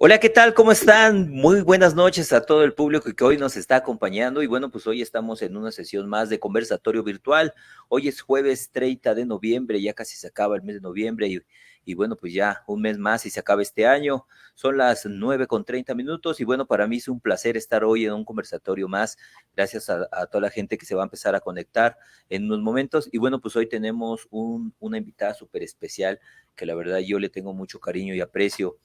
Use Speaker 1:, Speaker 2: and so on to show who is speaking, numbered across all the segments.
Speaker 1: Hola, ¿qué tal? ¿Cómo están? Muy buenas noches a todo el público que hoy nos está acompañando. Y bueno, pues hoy estamos en una sesión más de conversatorio virtual. Hoy es jueves 30 de noviembre, ya casi se acaba el mes de noviembre y bueno, pues ya un mes más y se acaba este año. Son las 9:30 y bueno, para mí es un placer estar hoy en un conversatorio más. Gracias a toda la gente que se va a empezar a conectar en unos momentos. Y bueno, pues hoy tenemos una invitada súper especial que la verdad yo le tengo mucho cariño y aprecio,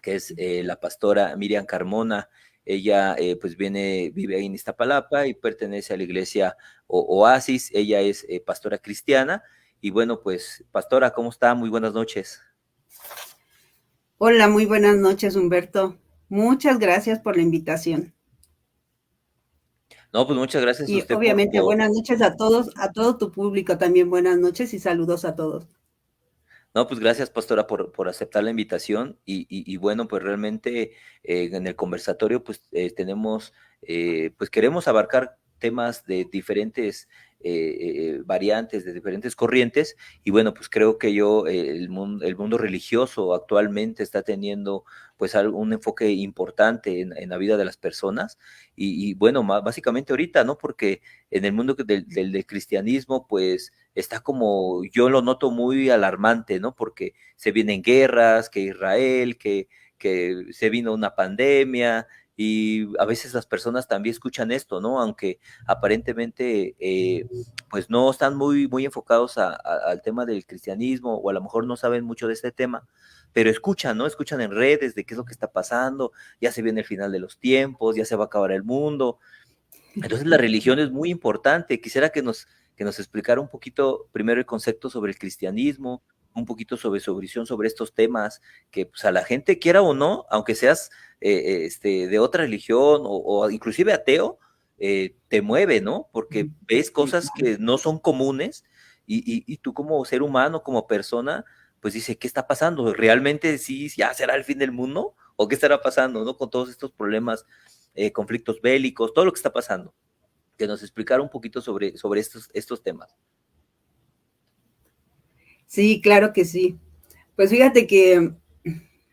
Speaker 1: que es la pastora Miriam Carmona. Ella pues vive ahí en Iztapalapa y pertenece a la iglesia Oasis. Ella es pastora cristiana. Y bueno, pues pastora, ¿cómo está? Muy buenas noches.
Speaker 2: Hola, muy buenas noches, Humberto. Muchas gracias por la invitación.
Speaker 1: No, pues muchas gracias a
Speaker 2: Y
Speaker 1: usted
Speaker 2: obviamente buenas noches a todos, a todo tu público también buenas noches y saludos a todos.
Speaker 1: No, pues gracias, pastora, por aceptar la invitación. Y bueno, pues realmente en el conversatorio, pues tenemos, pues queremos abarcar temas de diferentes variantes, de diferentes corrientes. Y bueno, pues creo que el mundo religioso actualmente está teniendo pues un enfoque importante en la vida de las personas. Y bueno, básicamente ahorita, ¿no? Porque en el mundo del cristianismo, pues está como, yo lo noto muy alarmante, ¿no? Porque se vienen guerras, que Israel, que se vino una pandemia, y a veces las personas también escuchan esto, ¿no? Aunque aparentemente pues no están muy enfocados al tema del cristianismo, o a lo mejor no saben mucho de este tema, pero escuchan, ¿no? Escuchan en redes de qué es lo que está pasando, ya se viene el final de los tiempos, ya se va a acabar el mundo. Entonces la religión es muy importante. Quisiera que nos explicara un poquito primero el concepto sobre el cristianismo, un poquito sobre su visión sobre estos temas, que pues a la gente, quiera o no, aunque seas de otra religión o inclusive ateo, te mueve, ¿no? Porque ves
Speaker 2: Sí,
Speaker 1: cosas que no son comunes, y tú como ser humano, como persona, pues dice, ¿qué está pasando? ¿Realmente sí ya será el fin del mundo? ¿O qué estará pasando, no? Con todos estos problemas, conflictos bélicos, todo lo que está pasando. Que nos explicara un poquito sobre estos temas.
Speaker 2: sí, claro que sí. Pues fíjate que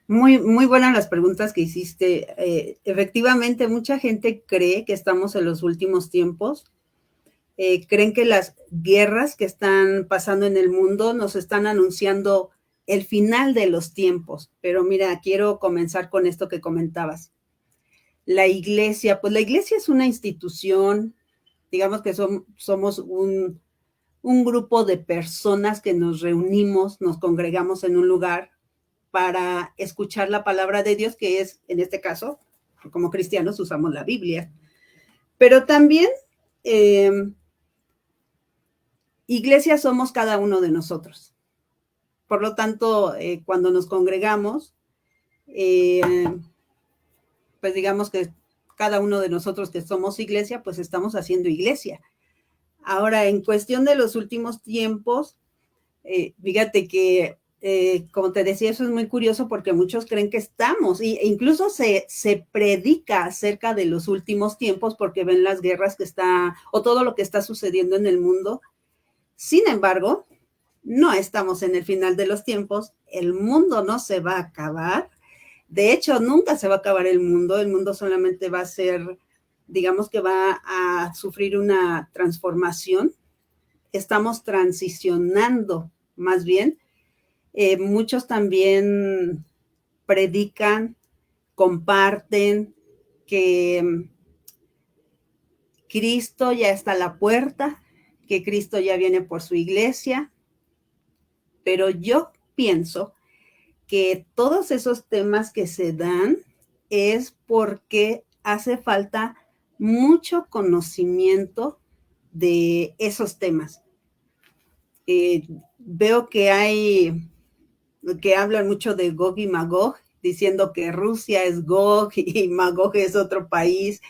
Speaker 2: muy buenas las preguntas que hiciste. Efectivamente, mucha gente cree que estamos en los últimos tiempos. Creen que las guerras que están pasando en el mundo nos están anunciando el final de los tiempos. Pero mira, quiero comenzar con esto que comentabas. La iglesia, pues la iglesia es una institución, digamos que somos un grupo de personas que nos reunimos, nos congregamos en un lugar para escuchar la palabra de Dios, que es, en este caso, como cristianos usamos la Biblia. Pero también eh, iglesia somos cada uno de nosotros. Por lo tanto, cuando nos congregamos, eh, pues digamos que cada uno de nosotros que somos iglesia, pues estamos haciendo iglesia. Ahora, en cuestión de los últimos tiempos, fíjate que, como te decía, eso es muy curioso porque muchos creen que estamos, e incluso se predica acerca de los últimos tiempos porque ven las guerras que está, o todo lo que está sucediendo en el mundo. Sin embargo, no estamos en el final de los tiempos, el mundo no se va a acabar. De hecho, nunca se va a acabar el mundo solamente va a ser, digamos que va a sufrir una transformación. Estamos transicionando, más bien. Muchos también predican, comparten que Cristo ya está a la puerta, que Cristo ya viene por su iglesia, pero yo pienso que todos esos temas que se dan es porque hace falta mucho conocimiento de esos temas. Veo que hablan mucho de Gog y Magog, diciendo que Rusia es Gog y Magog es otro país,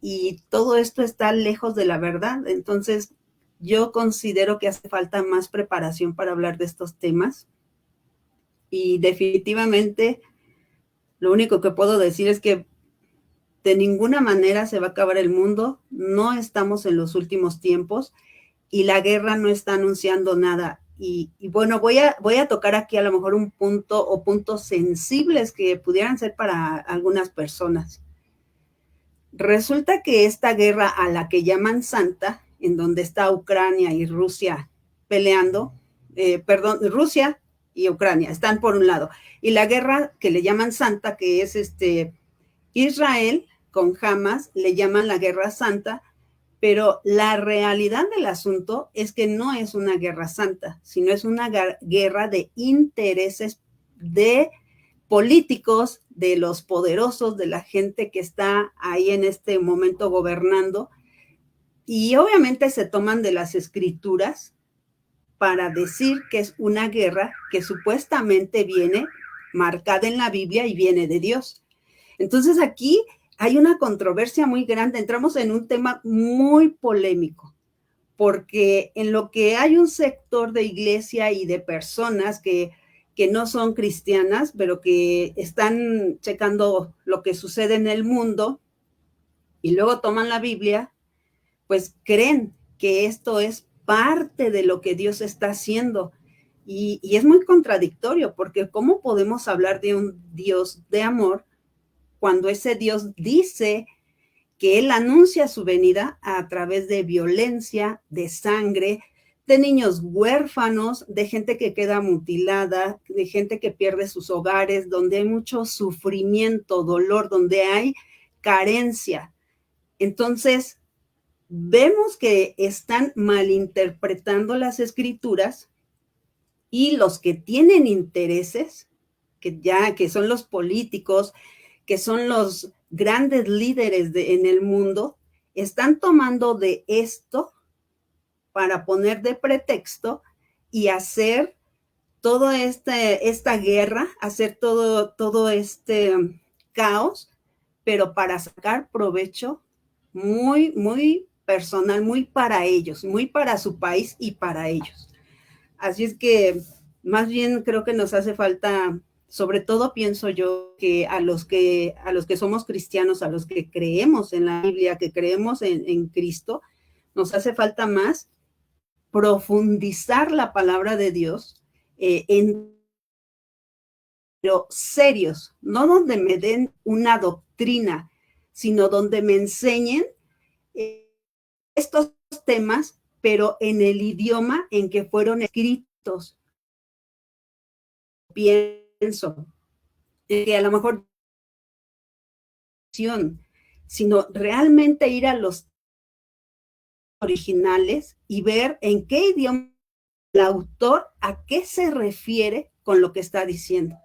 Speaker 2: y todo esto está lejos de la verdad. Entonces, yo considero que hace falta más preparación para hablar de estos temas, y definitivamente lo único que puedo decir es que de ninguna manera se va a acabar el mundo, no estamos en los últimos tiempos y la guerra no está anunciando nada. y bueno, voy a tocar aquí a lo mejor un punto o puntos sensibles que pudieran ser para algunas personas. Resulta que esta guerra a la que llaman santa, en donde está Ucrania y Rusia peleando, perdón, Rusia y Ucrania están por un lado, y la guerra que le llaman santa, que es Israel con Hamas, le llaman la guerra santa, pero la realidad del asunto es que no es una guerra santa, sino es una guerra de intereses de políticos, de los poderosos, de la gente que está ahí en este momento gobernando, y obviamente se toman de las escrituras para decir que es una guerra que supuestamente viene marcada en la Biblia y viene de Dios. Entonces aquí hay una controversia muy grande, entramos en un tema muy polémico, porque en lo que hay un sector de iglesia y de personas que no son cristianas, pero que están checando lo que sucede en el mundo y luego toman la Biblia, pues creen que esto es parte de lo que Dios está haciendo. Y es muy contradictorio, porque ¿cómo podemos hablar de un Dios de amor cuando ese Dios dice que Él anuncia su venida a través de violencia, de sangre, de niños huérfanos, de gente que queda mutilada, de gente que pierde sus hogares, donde hay mucho sufrimiento, dolor, donde hay carencia? Entonces, vemos que están malinterpretando las escrituras, y los que tienen intereses, que son los políticos, que son los grandes líderes en el mundo, están tomando de esto para poner de pretexto y hacer toda esta guerra, hacer todo este caos, pero para sacar provecho muy, muy personal, muy para ellos, muy para su país y para ellos. Así es que más bien creo que nos hace falta, sobre todo pienso yo, que a los que somos cristianos, a los que creemos en la Biblia, que creemos en Cristo, nos hace falta más profundizar la palabra de Dios, pero serios, no donde me den una doctrina, sino donde me enseñen estos temas, pero en el idioma en que fueron escritos. Pienso que a lo mejor, sino realmente ir a los originales y ver en qué idioma el autor, a qué se refiere con lo que está diciendo.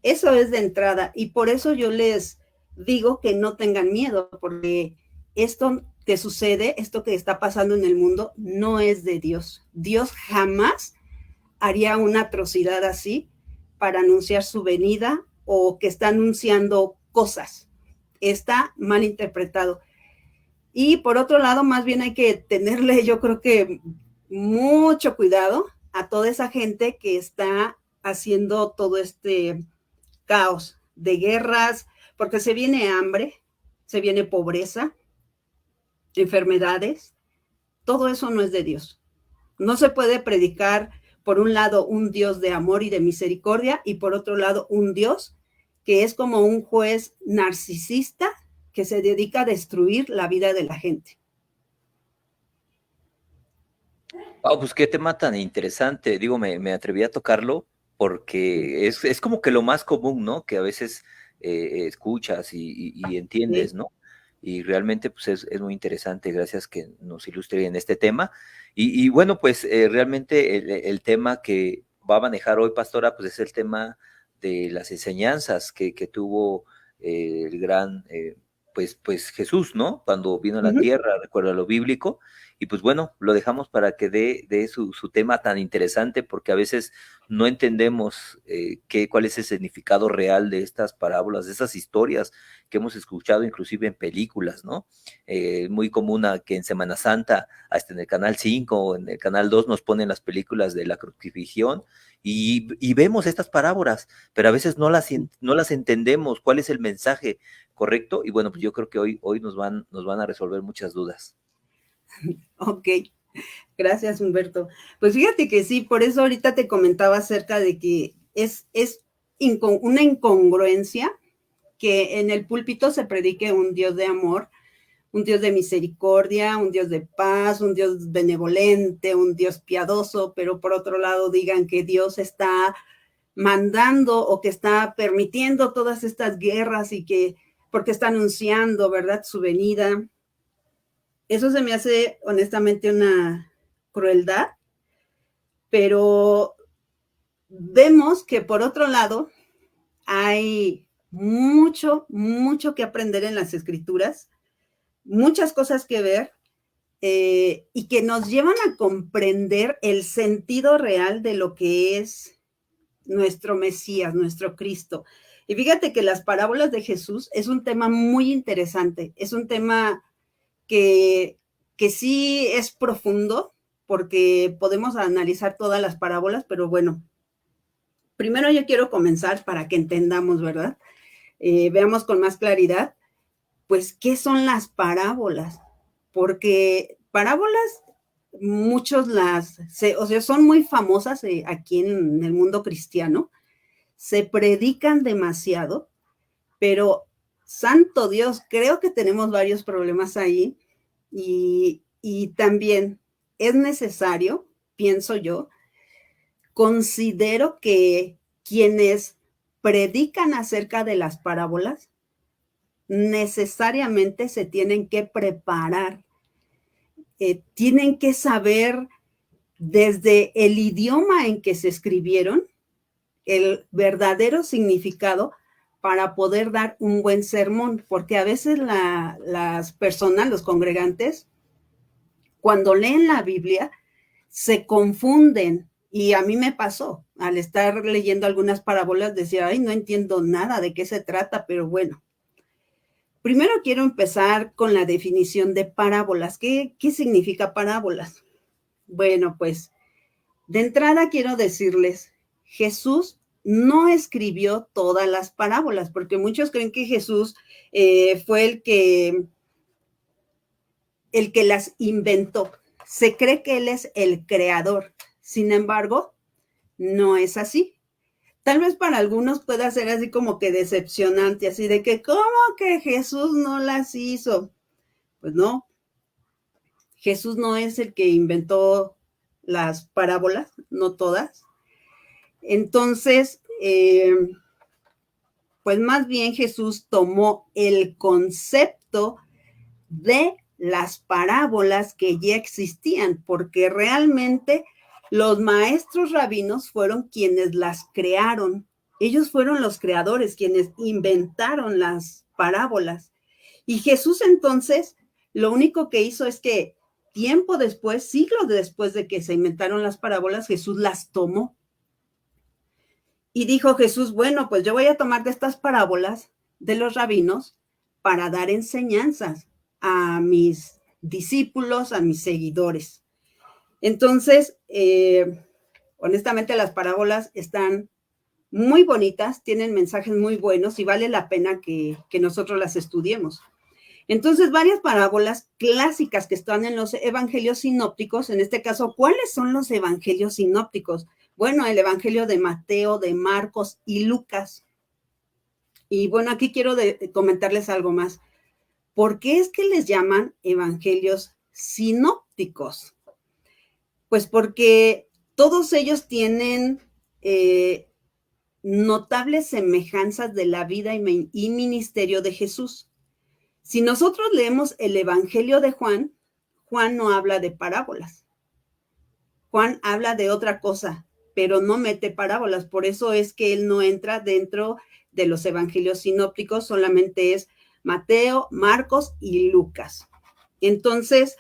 Speaker 2: Eso es de entrada, y por eso yo les digo que no tengan miedo, porque esto que sucede, esto que está pasando en el mundo, no es de Dios. Dios jamás haría una atrocidad así para anunciar su venida, o que está anunciando cosas. Está mal interpretado. Y por otro lado, más bien hay que tenerle, yo creo que mucho cuidado a toda esa gente que está haciendo todo este caos de guerras, porque se viene hambre, se viene pobreza, enfermedades. Todo eso no es de Dios. No se puede predicar, por un lado, un Dios de amor y de misericordia, y por otro lado, un Dios que es como un juez narcisista que se dedica a destruir la vida de la gente.
Speaker 1: Wow, pues qué tema tan interesante. Digo, me atreví a tocarlo porque es como que lo más común, ¿no? Que a veces escuchas y entiendes,
Speaker 2: Sí.
Speaker 1: ¿no? Y realmente pues es muy interesante. Gracias que nos ilustre en este tema. Y bueno, pues realmente el tema que va a manejar hoy, Pastora, pues es el tema de las enseñanzas que tuvo el gran, pues Jesús, ¿no? Cuando vino a la tierra, recuerda lo bíblico. Y pues bueno, lo dejamos para que dé su tema tan interesante, porque a veces no entendemos cuál es el significado real de estas parábolas, de esas historias que hemos escuchado inclusive en películas, ¿no? Muy común que en Semana Santa, hasta en el Canal 5 o en el Canal 2 nos ponen las películas de la crucifixión y vemos estas parábolas, pero a veces no las entendemos, cuál es el mensaje correcto. Y bueno, pues yo creo que hoy nos van a resolver muchas dudas.
Speaker 2: Ok, Gracias, Humberto. Pues fíjate que sí, por eso ahorita te comentaba acerca de que es una incongruencia que en el púlpito se predique un Dios de amor, un Dios de misericordia, un Dios de paz, un Dios benevolente, un Dios piadoso, pero por otro lado digan que Dios está mandando o que está permitiendo todas estas guerras y que porque está anunciando, ¿verdad?, su venida. Eso se me hace honestamente una crueldad, pero vemos que por otro lado hay mucho, mucho que aprender en las escrituras, muchas cosas que ver y que nos llevan a comprender el sentido real de lo que es nuestro Mesías, nuestro Cristo. Y fíjate que las parábolas de Jesús es un tema muy interesante, es un tema que sí es profundo, porque podemos analizar todas las parábolas, pero bueno, primero yo quiero comenzar para que entendamos, ¿verdad? Veamos con más claridad, pues, ¿qué son las parábolas? Porque parábolas, muchos o sea, son muy famosas aquí en el mundo cristiano, se predican demasiado, pero santo Dios, creo que tenemos varios problemas ahí y también es necesario, pienso yo, considero que quienes predican acerca de las parábolas necesariamente se tienen que preparar, tienen que saber desde el idioma en que se escribieron el verdadero significado para poder dar un buen sermón, porque a veces las personas, los congregantes, cuando leen la Biblia, se confunden. Y a mí me pasó, al estar leyendo algunas parábolas, decía, ay, no entiendo nada de qué se trata, pero bueno. Primero quiero empezar con la definición de parábolas. ¿Qué significa parábolas? Bueno, pues de entrada quiero decirles, Jesús no escribió todas las parábolas, porque muchos creen que Jesús fue el que las inventó. Se cree que él es el creador. Sin embargo, no es así. Tal vez para algunos pueda ser así como que decepcionante, así de que, ¿cómo que Jesús no las hizo? Pues no, Jesús no es el que inventó las parábolas, no todas. Entonces, pues más bien Jesús tomó el concepto de las parábolas que ya existían, porque realmente los maestros rabinos fueron quienes las crearon. Ellos fueron los creadores, quienes inventaron las parábolas. Y Jesús entonces, lo único que hizo es que tiempo después, siglos después de que se inventaron las parábolas, Jesús las tomó. Y dijo Jesús, bueno, pues yo voy a tomar de estas parábolas de los rabinos para dar enseñanzas a mis discípulos, a mis seguidores. Entonces, honestamente, las parábolas están muy bonitas, tienen mensajes muy buenos y vale la pena que nosotros las estudiemos. Entonces, varias parábolas clásicas que están en los evangelios sinópticos, en este caso, ¿cuáles son los evangelios sinópticos? Bueno, el evangelio de Mateo, de Marcos y Lucas. Y bueno, aquí quiero comentarles algo más. ¿Por qué es que les llaman evangelios sinópticos? Pues porque todos ellos tienen notables semejanzas de la vida y ministerio de Jesús. Si nosotros leemos el Evangelio de Juan, Juan no habla de parábolas. Juan habla de otra cosa, pero no mete parábolas. Por eso es que él no entra dentro de los evangelios sinópticos, solamente es Mateo, Marcos y Lucas. Entonces,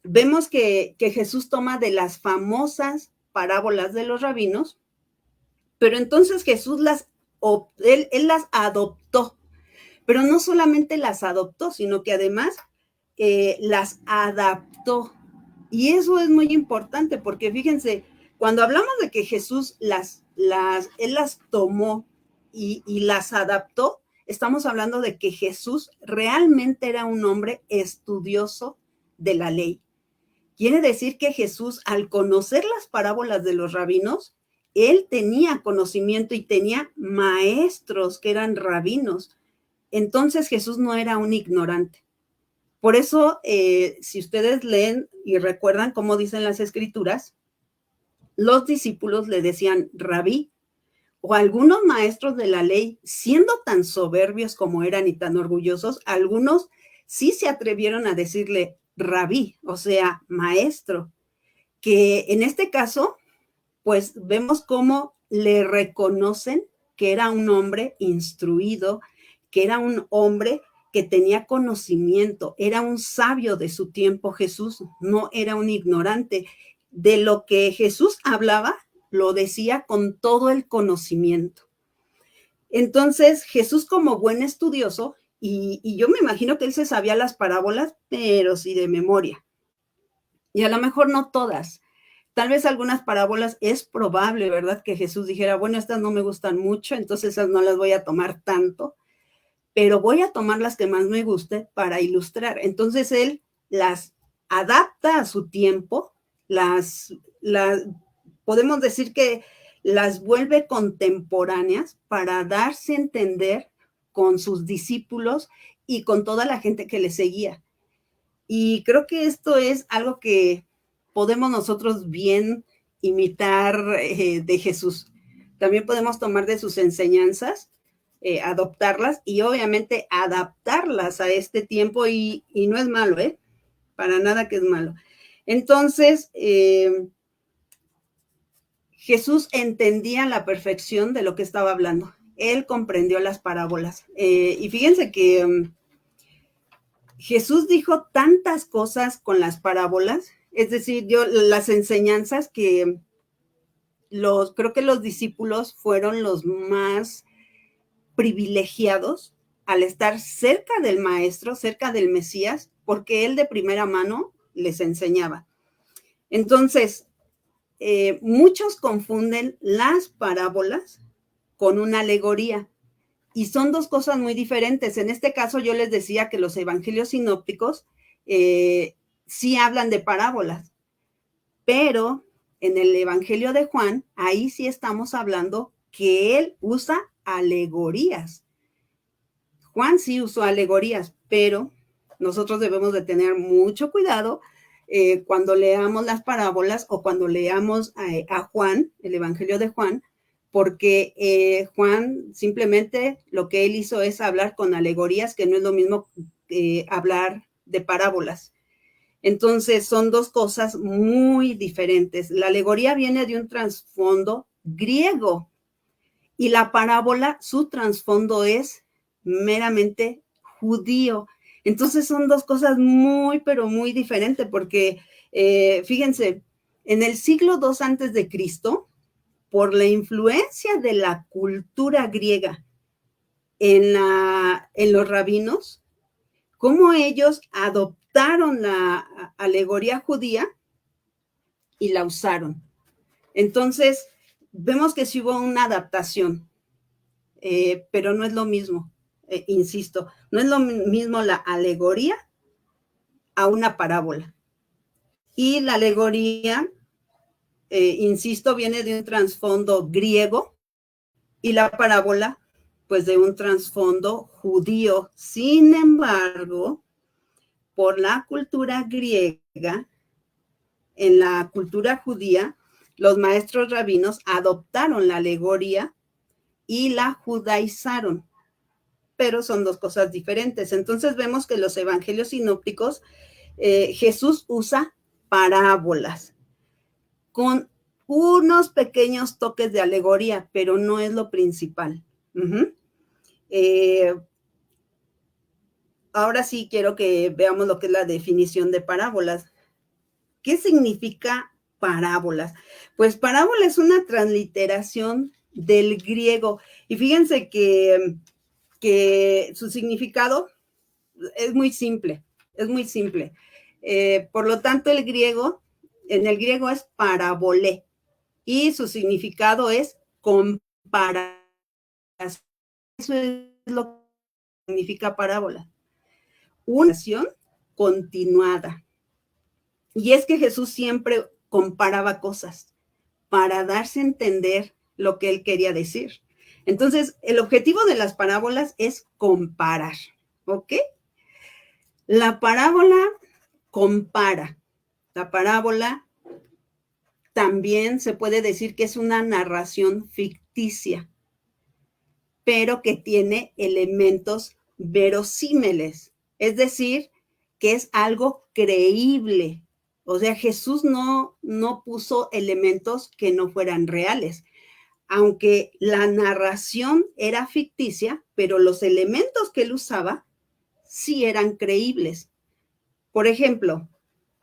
Speaker 2: vemos que Jesús toma de las famosas parábolas de los rabinos, pero entonces Jesús él las adoptó. Pero no solamente las adoptó, sino que además las adaptó. Y eso es muy importante porque fíjense, cuando hablamos de que Jesús él las tomó y las adaptó, estamos hablando de que Jesús realmente era un hombre estudioso de la ley. Quiere decir que Jesús, al conocer las parábolas de los rabinos, él tenía conocimiento y tenía maestros que eran rabinos. Entonces Jesús no era un ignorante. Por eso, si ustedes leen y recuerdan cómo dicen las escrituras, los discípulos le decían rabí, o algunos maestros de la ley, siendo tan soberbios como eran y tan orgullosos, algunos sí se atrevieron a decirle rabí, o sea, maestro, que en este caso, pues vemos cómo le reconocen que era un hombre instruido, que era un hombre que tenía conocimiento, era un sabio de su tiempo Jesús, no era un ignorante. De lo que Jesús hablaba, lo decía con todo el conocimiento. Entonces, Jesús como buen estudioso, y yo me imagino que él se sabía las parábolas, pero sí de memoria. Y a lo mejor no todas. Tal vez algunas parábolas es probable, ¿verdad? Que Jesús dijera, bueno, estas no me gustan mucho, entonces esas no las voy a tomar tanto, pero voy a tomar las que más me guste para ilustrar. Entonces él las adapta a su tiempo, podemos decir que las vuelve contemporáneas para darse a entender con sus discípulos y con toda la gente que le seguía. Y creo que esto es algo que podemos nosotros bien imitar de Jesús. También podemos tomar de sus enseñanzas, adoptarlas y obviamente adaptarlas a este tiempo y no es malo, para nada que es malo. Entonces, Jesús entendía la perfección de lo que estaba hablando. Él comprendió las parábolas. Y fíjense que Jesús dijo tantas cosas con las parábolas, es decir, las enseñanzas que creo que los discípulos fueron los más privilegiados al estar cerca del maestro, cerca del Mesías, porque él de primera mano les enseñaba. Entonces, muchos confunden las parábolas con una alegoría y son dos cosas muy diferentes. En este caso yo les decía que los evangelios sinópticos sí hablan de parábolas, pero en el evangelio de Juan, ahí sí estamos hablando que él usa alegorías. Juan sí usó alegorías, pero nosotros debemos de tener mucho cuidado cuando leamos las parábolas o cuando leamos a Juan, el Evangelio de Juan, porque Juan simplemente lo que él hizo es hablar con alegorías, que no es lo mismo hablar de parábolas. Entonces son dos cosas muy diferentes. La alegoría viene de un trasfondo griego y la parábola, su trasfondo es meramente judío. Entonces son dos cosas muy, pero muy diferentes, porque fíjense, en el siglo II antes de Cristo, por la influencia de la cultura griega en los rabinos, cómo ellos adoptaron la alegoría judía y la usaron. Entonces, vemos que sí hubo una adaptación, pero no es lo mismo, insisto, no es lo mismo la alegoría a una parábola. Y la alegoría, insisto, viene de un trasfondo griego y la parábola, pues de un trasfondo judío. Sin embargo, por la cultura griega, en la cultura judía, los maestros rabinos adoptaron la alegoría y la judaizaron, pero son dos cosas diferentes. Entonces vemos que los evangelios sinópticos, Jesús usa parábolas con unos pequeños toques de alegoría, pero no es lo principal. Ahora sí quiero que veamos lo que es la definición de parábolas. ¿Qué significa parábolas? Pues parábola es una transliteración del griego. Y fíjense que su significado es muy simple, es muy simple. Por lo tanto, en el griego es parabolé y su significado es comparación. Eso es lo que significa parábola. Una acción continuada. Y es que Jesús siempre comparaba cosas para darse a entender lo que él quería decir. Entonces, el objetivo de las parábolas es comparar, ¿ok? La parábola compara. La parábola también se puede decir que es una narración ficticia, pero que tiene elementos verosímiles, es decir, que es algo creíble. O sea, Jesús no puso elementos que no fueran reales, aunque la narración era ficticia, pero los elementos que él usaba sí eran creíbles. Por ejemplo,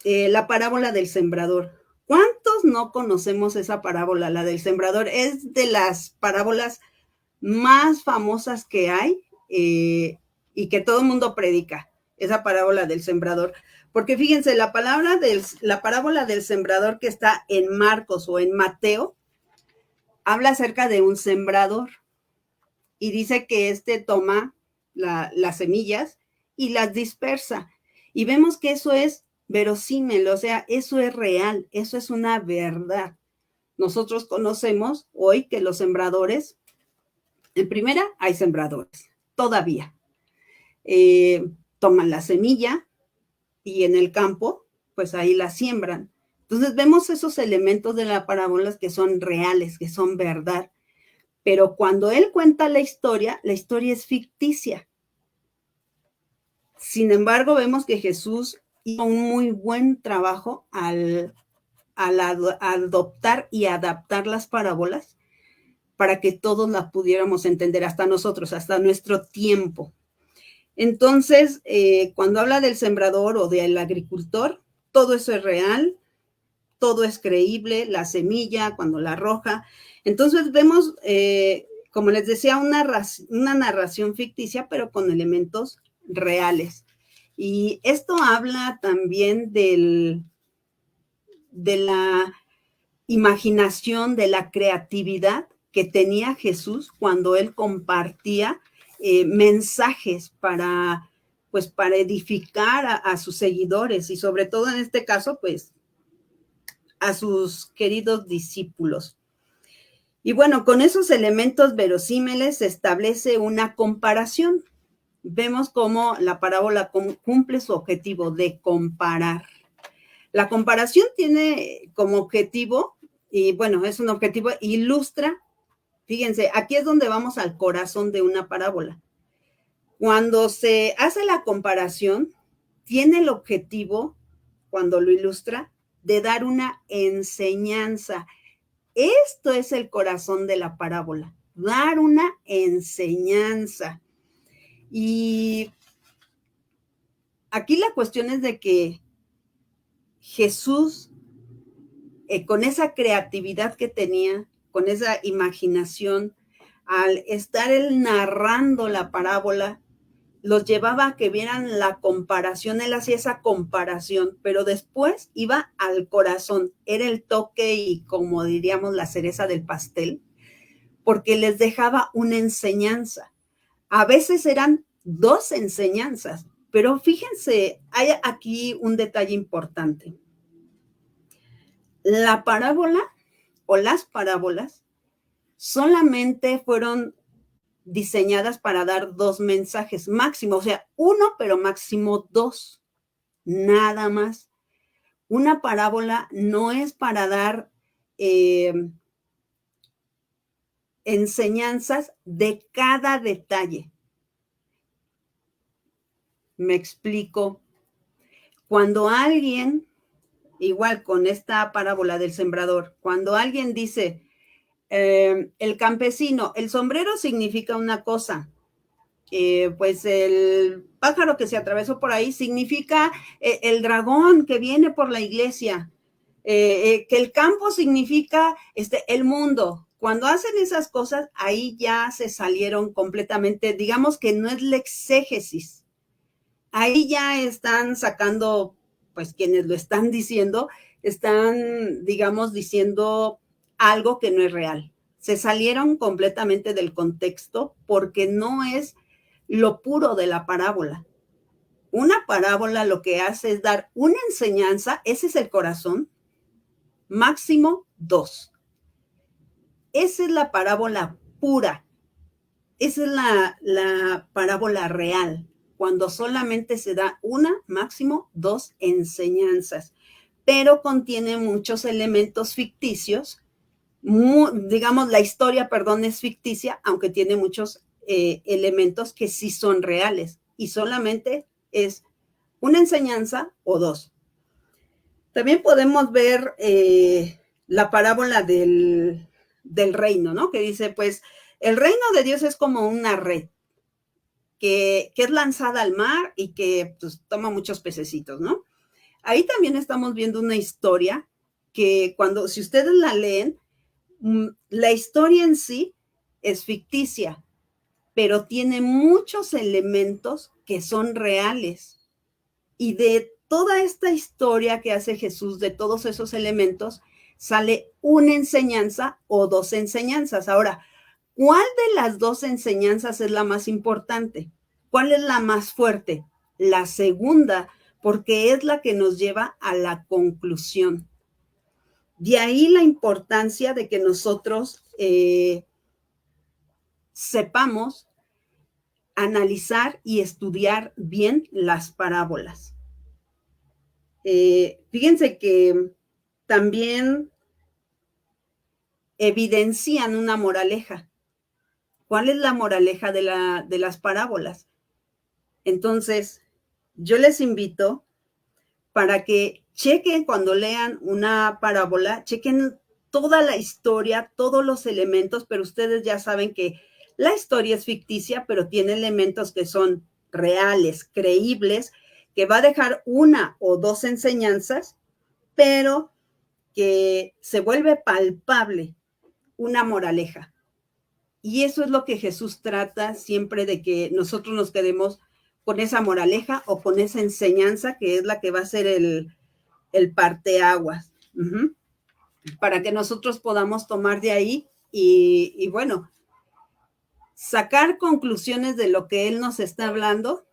Speaker 2: la parábola del sembrador. ¿Cuántos no conocemos esa parábola? La del sembrador es de las parábolas más famosas que hay y que todo el mundo predica, esa parábola del sembrador. Porque fíjense, la parábola del sembrador que está en Marcos o en Mateo, habla acerca de un sembrador y dice que toma las semillas y las dispersa. Y vemos que eso es verosímil, o sea, eso es real, eso es una verdad. Nosotros conocemos hoy que los sembradores, en primera, hay sembradores, todavía. Toman la semilla y en el campo, pues ahí la siembran. Entonces vemos esos elementos de la parábola que son reales, que son verdad. Pero cuando él cuenta la historia es ficticia. Sin embargo, vemos que Jesús hizo un muy buen trabajo al adoptar y adaptar las parábolas para que todos las pudiéramos entender, hasta nosotros, hasta nuestro tiempo. Entonces, cuando habla del sembrador o del agricultor, todo eso es real, todo es creíble, la semilla, cuando la arroja. Entonces vemos, como les decía, una narración ficticia, pero con elementos reales. Y esto habla también de la imaginación, de la creatividad que tenía Jesús cuando él compartía mensajes pues para edificar a sus seguidores y sobre todo en este caso, pues a sus queridos discípulos. Y bueno, con esos elementos verosímiles se establece una comparación. Vemos cómo la parábola cumple su objetivo de comparar. La comparación tiene como objetivo, y bueno, es un objetivo, ilustra, fíjense, aquí es donde vamos al corazón de una parábola. Cuando se hace la comparación, tiene el objetivo, cuando lo ilustra, de dar una enseñanza. Esto es el corazón de la parábola, dar una enseñanza. Y aquí la cuestión es de que Jesús, con esa creatividad que tenía, con esa imaginación, al estar él narrando la parábola, los llevaba a que vieran la comparación, él hacía esa comparación, pero después iba al corazón, era el toque y como diríamos la cereza del pastel, porque les dejaba una enseñanza. A veces eran dos enseñanzas, pero fíjense, hay aquí un detalle importante. La parábola o las parábolas solamente fueron diseñadas para dar dos mensajes máximo, o sea, uno, pero máximo dos, nada más. Una parábola no es para dar enseñanzas de cada detalle. Me explico. Cuando alguien, igual con esta parábola del sembrador, cuando alguien dice, el campesino, el sombrero significa una cosa, pues el pájaro que se atravesó por ahí significa el dragón que viene por la iglesia, que el campo significa el mundo. Cuando hacen esas cosas, ahí ya se salieron completamente, digamos que no es la exégesis. Ahí ya están sacando, pues quienes lo están diciendo, están, digamos, diciendo algo que no es real. Se salieron completamente del contexto porque no es lo puro de la parábola. Una parábola lo que hace es dar una enseñanza, ese es el corazón, máximo dos. Esa es la parábola pura, esa es la parábola real, cuando solamente se da una, máximo dos enseñanzas, pero contiene muchos elementos ficticios. Digamos, la historia, perdón, es ficticia, aunque tiene muchos elementos que sí son reales y solamente es una enseñanza o dos. También podemos ver la parábola del reino, ¿no? Que dice, pues, el reino de Dios es como una red que es lanzada al mar y que pues, toma muchos pececitos, ¿no? Ahí también estamos viendo una historia que cuando, si ustedes la leen, la historia en sí es ficticia, pero tiene muchos elementos que son reales. Y de toda esta historia que hace Jesús, de todos esos elementos, sale una enseñanza o dos enseñanzas. Ahora, ¿cuál de las dos enseñanzas es la más importante? ¿Cuál es la más fuerte? La segunda, porque es la que nos lleva a la conclusión. De ahí la importancia de que nosotros sepamos analizar y estudiar bien las parábolas. Fíjense que también evidencian una moraleja. ¿Cuál es la moraleja de las parábolas? Entonces, yo les invito para que chequen cuando lean una parábola, chequen toda la historia, todos los elementos, pero ustedes ya saben que la historia es ficticia, pero tiene elementos que son reales, creíbles, que va a dejar una o dos enseñanzas, pero que se vuelve palpable una moraleja. Y eso es lo que Jesús trata siempre, de que nosotros nos quedemos con esa moraleja o con esa enseñanza que es la que va a ser el parteaguas, para que nosotros podamos tomar de ahí y bueno, sacar conclusiones de lo que Él nos está hablando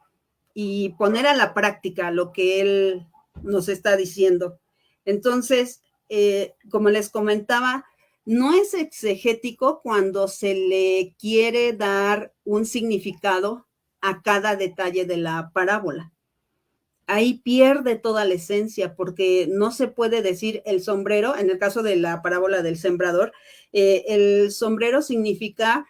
Speaker 2: y poner a la práctica lo que Él nos está diciendo. Entonces, como les comentaba, no es exegético cuando se le quiere dar un significado a cada detalle de la parábola. Ahí pierde toda la esencia, porque no se puede decir el sombrero, en el caso de la parábola del sembrador, el sombrero significa,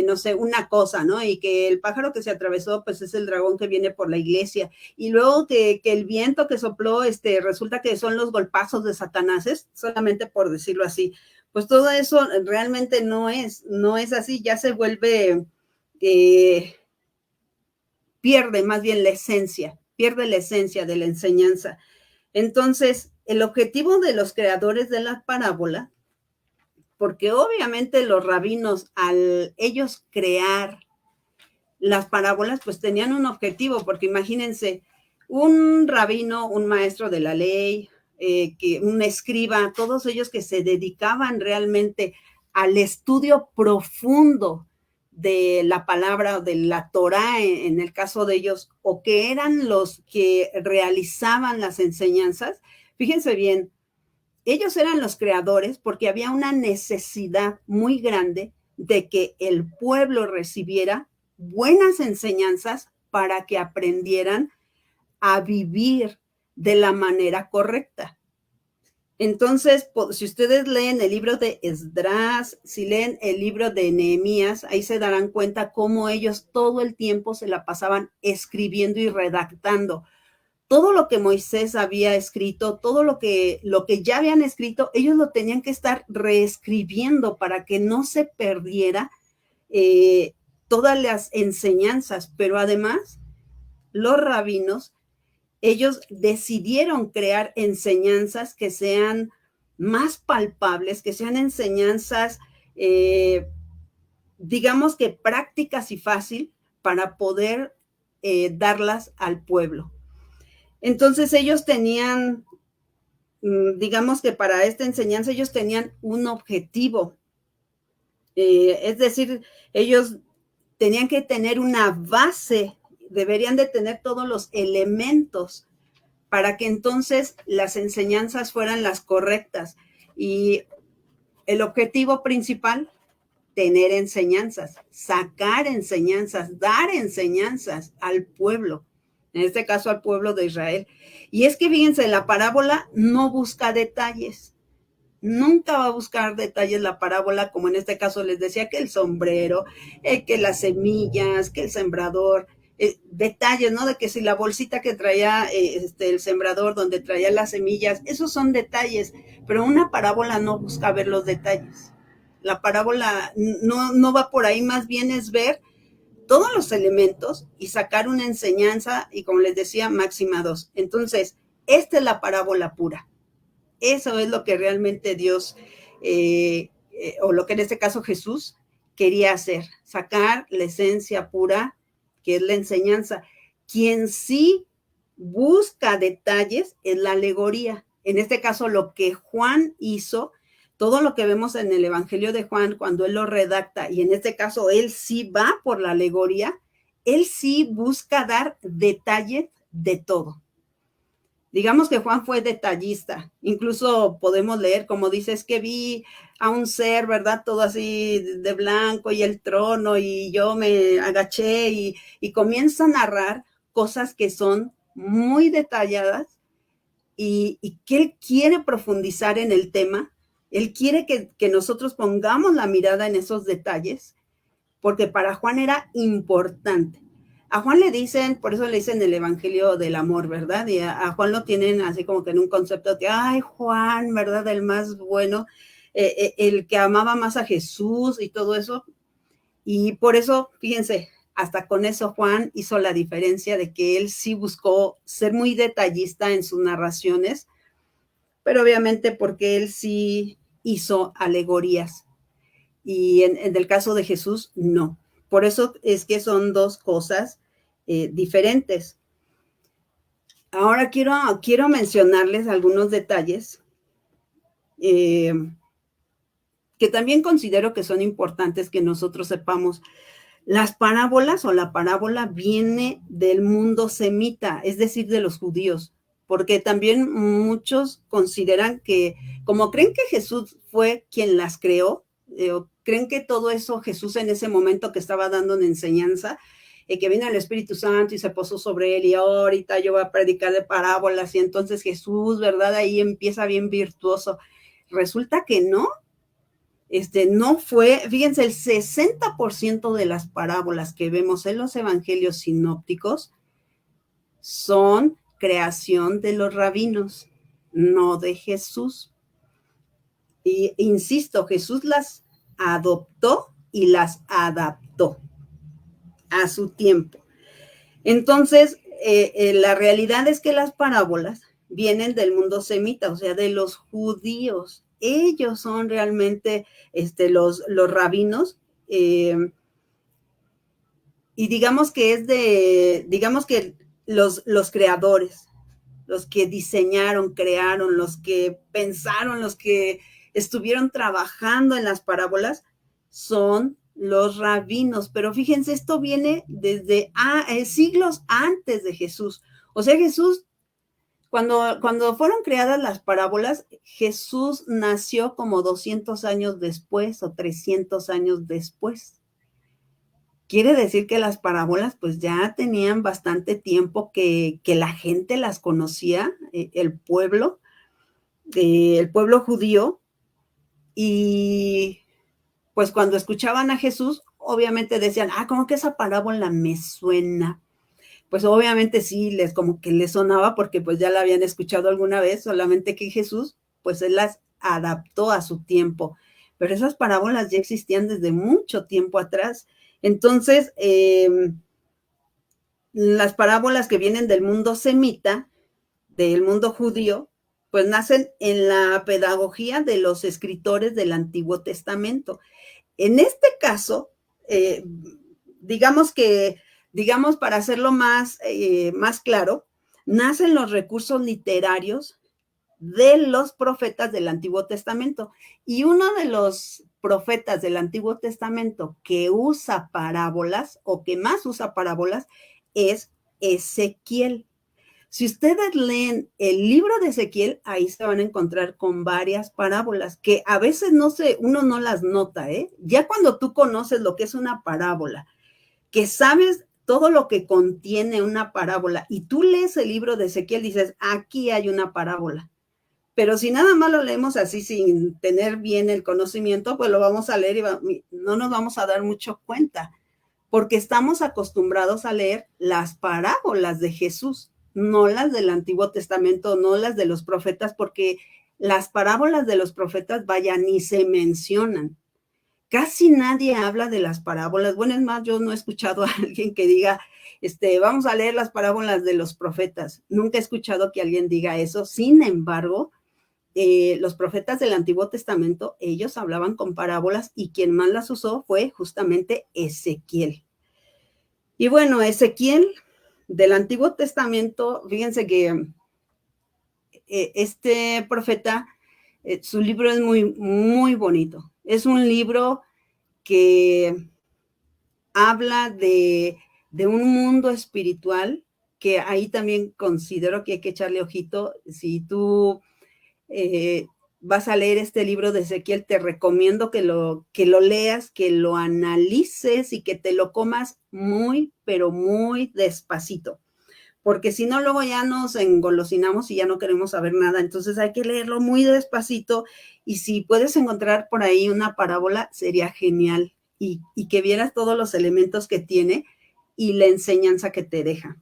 Speaker 2: no sé, una cosa, ¿no? Y que el pájaro que se atravesó, pues es el dragón que viene por la iglesia. Y luego que el viento que sopló, resulta que son los golpazos de Satanás, solamente por decirlo así. Pues todo eso realmente no es así, ya se vuelve, pierde más bien la esencia, pierde la esencia de la enseñanza. Entonces, el objetivo de los creadores de la parábola, porque obviamente los rabinos, al ellos crear las parábolas, pues tenían un objetivo, porque imagínense, un rabino, un maestro de la ley, un escriba, todos ellos que se dedicaban realmente al estudio profundo de la palabra, de la Torá en el caso de ellos, o que eran los que realizaban las enseñanzas. Fíjense bien, ellos eran los creadores porque había una necesidad muy grande de que el pueblo recibiera buenas enseñanzas para que aprendieran a vivir de la manera correcta. Entonces, si ustedes leen el libro de Esdras, si leen el libro de Nehemías, ahí se darán cuenta cómo ellos todo el tiempo se la pasaban escribiendo y redactando. Todo lo que Moisés había escrito, todo lo que ya habían escrito, ellos lo tenían que estar reescribiendo para que no se perdiera todas las enseñanzas. Pero además, los rabinos, ellos decidieron crear enseñanzas que sean más palpables, que sean enseñanzas, digamos que prácticas y fácil para poder darlas al pueblo. Entonces ellos tenían, digamos que para esta enseñanza ellos tenían un objetivo, es decir, ellos tenían que tener una base deberían de tener todos los elementos para que entonces las enseñanzas fueran las correctas. Y el objetivo principal, tener enseñanzas, sacar enseñanzas, dar enseñanzas al pueblo, en este caso al pueblo de Israel. Y es que fíjense, la parábola no busca detalles, nunca va a buscar detalles la parábola, como en este caso les decía, que el sombrero, que las semillas, que el sembrador, detalles, ¿no? De que si la bolsita que traía el sembrador, donde traía las semillas, esos son detalles, pero una parábola no busca ver los detalles. La parábola no va por ahí, más bien es ver todos los elementos y sacar una enseñanza, y como les decía, máxima 2. Entonces, esta es la parábola pura. Eso es lo que realmente Dios, o lo que en este caso Jesús quería hacer, sacar la esencia pura, que es la enseñanza. Quien sí busca detalles es la alegoría. En este caso, lo que Juan hizo, todo lo que vemos en el Evangelio de Juan, cuando él lo redacta, y en este caso él sí va por la alegoría, él sí busca dar detalles de todo. Digamos que Juan fue detallista, incluso podemos leer, como dices, que vi a un ser, ¿verdad? Todo así de blanco y el trono, y yo me agaché y comienza a narrar cosas que son muy detalladas, y que él quiere profundizar en el tema, él quiere que nosotros pongamos la mirada en esos detalles, porque para Juan era importante. A Juan le dicen, por eso le dicen el evangelio del amor, ¿verdad? Y a Juan lo tienen así como que en un concepto de, ay, Juan, ¿verdad? El más bueno, el que amaba más a Jesús y todo eso. Y por eso, fíjense, hasta con eso Juan hizo la diferencia de que él sí buscó ser muy detallista en sus narraciones, pero obviamente porque él sí hizo alegorías. Y en el caso de Jesús, no. Por eso es que son dos cosas diferentes. Ahora quiero mencionarles algunos detalles que también considero que son importantes que nosotros sepamos. Las parábolas o la parábola viene del mundo semita, es decir, de los judíos, porque también muchos consideran que, como creen que Jesús fue quien las creó, creen que todo eso Jesús en ese momento que estaba dando una enseñanza, que vino el Espíritu Santo y se posó sobre él, y ahorita yo voy a predicar de parábolas, y entonces Jesús, ¿verdad? Ahí empieza bien virtuoso. Resulta que no. No fue, fíjense, el 60% de las parábolas que vemos en los evangelios sinópticos son creación de los rabinos, no de Jesús. Y insisto, Jesús las adoptó y las adaptó a su tiempo. Entonces, la realidad es que las parábolas vienen del mundo semita, o sea, de los judíos. Ellos son realmente los rabinos, y digamos que los creadores, los que diseñaron, crearon, los que pensaron, los que estuvieron trabajando en las parábolas, son los rabinos. Pero fíjense, esto viene desde siglos antes de Jesús. O sea, Jesús, cuando fueron creadas las parábolas, Jesús nació como 200 años después o 300 años después. Quiere decir que las parábolas pues ya tenían bastante tiempo que la gente las conocía, el pueblo judío, y pues cuando escuchaban a Jesús, obviamente decían, como que esa parábola me suena. Pues obviamente sí, como que les sonaba porque pues ya la habían escuchado alguna vez, solamente que Jesús pues él las adaptó a su tiempo. Pero esas parábolas ya existían desde mucho tiempo atrás. Entonces, las parábolas que vienen del mundo semita, del mundo judío, pues nacen en la pedagogía de los escritores del Antiguo Testamento. En este caso, digamos para hacerlo más claro, nacen los recursos literarios de los profetas del Antiguo Testamento. Y uno de los profetas del Antiguo Testamento que usa parábolas, o que más usa parábolas, es Ezequiel. Si ustedes leen el libro de Ezequiel, ahí se van a encontrar con varias parábolas que a veces uno no las nota, ¿eh? Ya cuando tú conoces lo que es una parábola, que sabes todo lo que contiene una parábola y tú lees el libro de Ezequiel, dices, aquí hay una parábola. Pero si nada más lo leemos así sin tener bien el conocimiento, pues lo vamos a leer y no nos vamos a dar mucho cuenta, porque estamos acostumbrados a leer las parábolas de Jesús, no las del Antiguo Testamento, no las de los profetas, porque las parábolas de los profetas, vaya, ni se mencionan. Casi nadie habla de las parábolas. Bueno, es más, yo no he escuchado a alguien que diga, vamos a leer las parábolas de los profetas. Nunca he escuchado que alguien diga eso. Sin embargo, los profetas del Antiguo Testamento, ellos hablaban con parábolas y quien más las usó fue justamente Ezequiel. Y bueno, Ezequiel del Antiguo Testamento, fíjense que este profeta, su libro es muy, muy bonito. Es un libro que habla de un mundo espiritual, que ahí también considero que hay que echarle ojito. Si tú vas a leer este libro de Ezequiel, te recomiendo que lo leas, que lo analices y que te lo comas muy, pero muy despacito, porque si no, luego ya nos engolosinamos y ya no queremos saber nada. Entonces hay que leerlo muy despacito, y si puedes encontrar por ahí una parábola, sería genial, y que vieras todos los elementos que tiene y la enseñanza que te deja.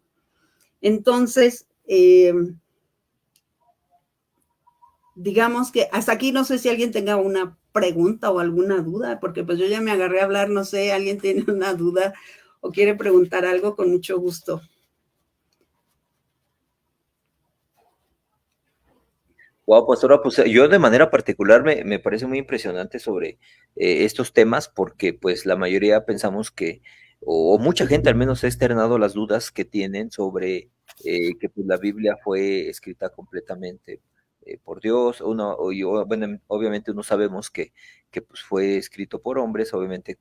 Speaker 2: Entonces, digamos que hasta aquí no sé si alguien tenga una pregunta o alguna duda, porque pues yo ya me agarré a hablar, no sé, alguien tiene una duda o quiere preguntar algo, con mucho gusto.
Speaker 1: Wow, pastora, pues yo de manera particular me parece muy impresionante sobre estos temas, porque pues la mayoría pensamos que, o mucha gente al menos ha externado las dudas que tienen sobre que pues, la Biblia fue escrita completamente por Dios. Bueno, obviamente uno sabemos que pues fue escrito por hombres, obviamente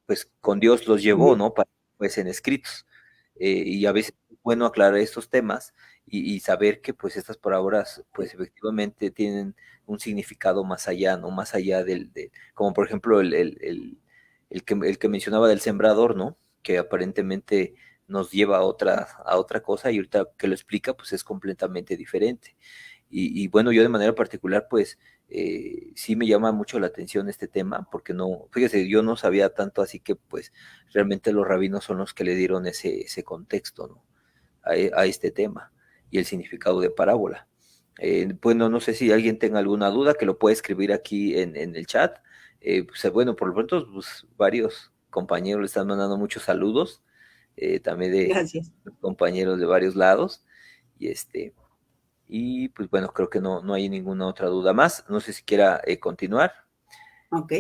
Speaker 1: pues con Dios los llevó, ¿no? Para pues en escritos. Y a veces es bueno aclarar estos temas y saber que pues estas parábolas pues efectivamente tienen un significado más allá, ¿no? Más allá como por ejemplo el que mencionaba del sembrador, ¿no? Que aparentemente nos lleva a otra cosa, y ahorita que lo explica pues es completamente diferente. Y bueno, yo de manera particular pues sí me llama mucho la atención este tema, porque no, fíjese, yo no sabía tanto, así que pues realmente los rabinos son los que le dieron ese contexto, ¿no? A este tema y el significado de parábola. Bueno, no sé si alguien tenga alguna duda, que lo puede escribir aquí en el chat. Pues, bueno, por lo pronto, pues, varios compañeros le están mandando muchos saludos, también de
Speaker 2: Gracias.
Speaker 1: compañeros de varios lados. Y y pues bueno, creo que no hay ninguna otra duda más. No sé si quiera continuar
Speaker 2: Ok.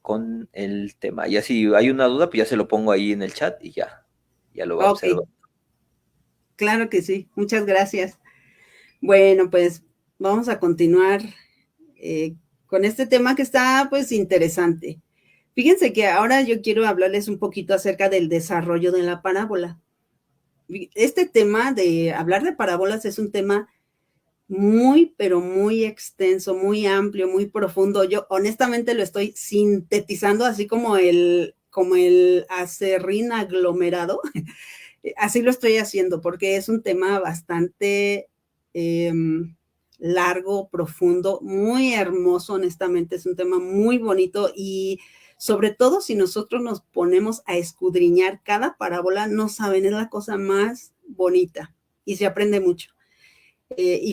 Speaker 1: con el tema. Ya si hay una duda, pues ya se lo pongo ahí en el chat y ya lo va a
Speaker 2: Ok,
Speaker 1: observar.
Speaker 2: claro que sí. Muchas gracias. Bueno, pues vamos a continuar eh, con este tema que está pues interesante. Fíjense que ahora yo quiero hablarles un poquito acerca del desarrollo de la parábola. Este tema de hablar de parábolas es un tema muy, pero muy extenso, muy amplio, muy profundo. Yo honestamente lo estoy sintetizando así como el acerrín aglomerado. Así lo estoy haciendo, porque es un tema bastante largo, profundo, muy hermoso, honestamente. Es un tema muy bonito, y sobre todo si nosotros nos ponemos a escudriñar cada parábola, no saben, es la cosa más bonita y se aprende mucho.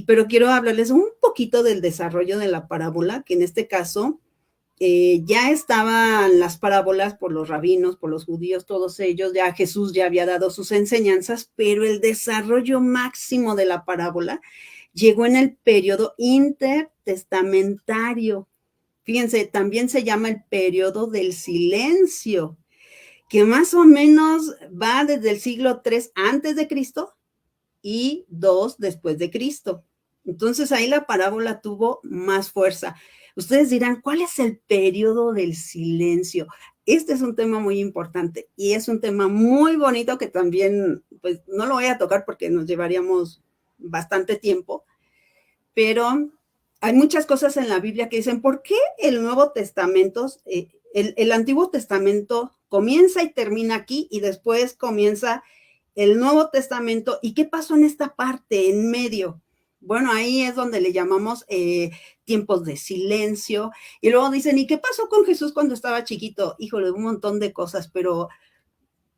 Speaker 2: Pero quiero hablarles un poquito del desarrollo de la parábola, que en este caso ya estaban las parábolas por los rabinos, por los judíos, todos ellos, ya Jesús ya había dado sus enseñanzas, pero el desarrollo máximo de la parábola llegó en el periodo intertestamentario. Fíjense, también se llama el periodo del silencio, que más o menos va desde el siglo III antes de Cristo y 2 después de Cristo. Entonces ahí la parábola tuvo más fuerza. Ustedes dirán, ¿cuál es el periodo del silencio? este es un tema muy importante y es un tema muy bonito que también, pues no lo voy a tocar porque nos llevaríamos bastante tiempo, pero hay muchas cosas en la Biblia que dicen, ¿por qué el Nuevo Testamento, el Antiguo Testamento comienza y termina aquí y después comienza el Nuevo Testamento? ¿Y qué pasó en esta parte, en medio? Bueno, ahí es donde le llamamos tiempos de silencio. Y luego dicen, ¿y qué pasó con Jesús cuando estaba chiquito? Híjole, un montón de cosas, pero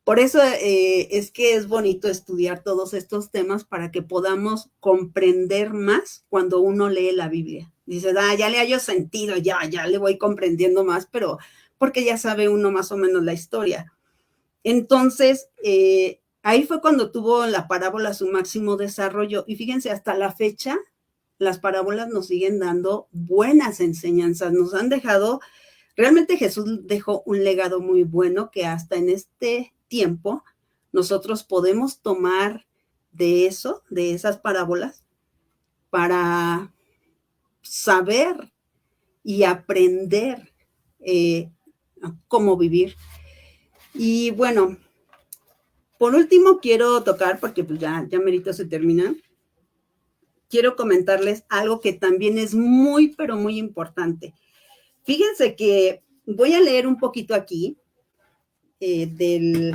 Speaker 2: por eso es que es bonito estudiar todos estos temas para que podamos comprender más cuando uno lee la Biblia. Dices, ya le hallo sentido, ya le voy comprendiendo más, pero porque ya sabe uno más o menos la historia. Entonces, ahí fue cuando tuvo la parábola su máximo desarrollo. Y fíjense, hasta la fecha, las parábolas nos siguen dando buenas enseñanzas, nos han dejado, realmente Jesús dejó un legado muy bueno que hasta en este tiempo nosotros podemos tomar de eso, de esas parábolas, para saber y aprender cómo vivir. Y bueno, por último quiero tocar, porque pues ya merito se termina, quiero comentarles algo que también es muy, pero muy importante. Fíjense que voy a leer un poquito aquí de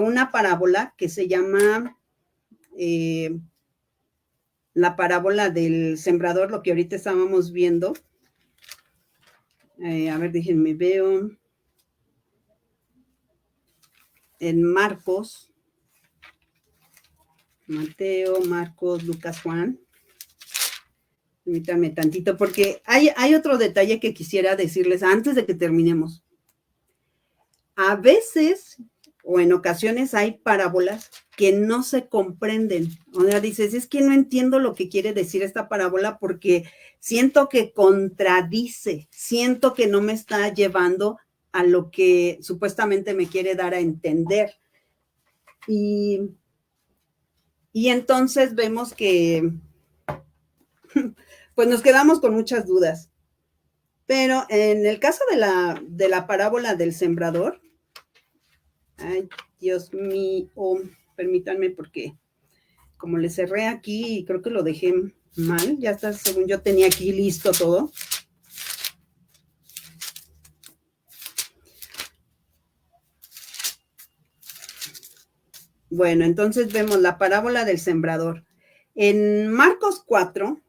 Speaker 2: una parábola que se llama la parábola del sembrador, lo que ahorita estábamos viendo. A ver, déjenme veo. En Marcos, Mateo, Marcos, Lucas, Juan. Permítanme tantito, porque hay otro detalle que quisiera decirles antes de que terminemos. A veces, o en ocasiones, hay parábolas que no se comprenden. O sea, dices, es que no entiendo lo que quiere decir esta parábola porque siento que contradice, siento que no me está llevando a lo que supuestamente me quiere dar a entender. Y entonces vemos que pues nos quedamos con muchas dudas. Pero en el caso de la parábola del sembrador, ay, Dios mío, permítanme porque como le cerré aquí y creo que lo dejé mal, ya está, según yo tenía aquí listo todo. Bueno, entonces vemos la parábola del sembrador. En Marcos 4,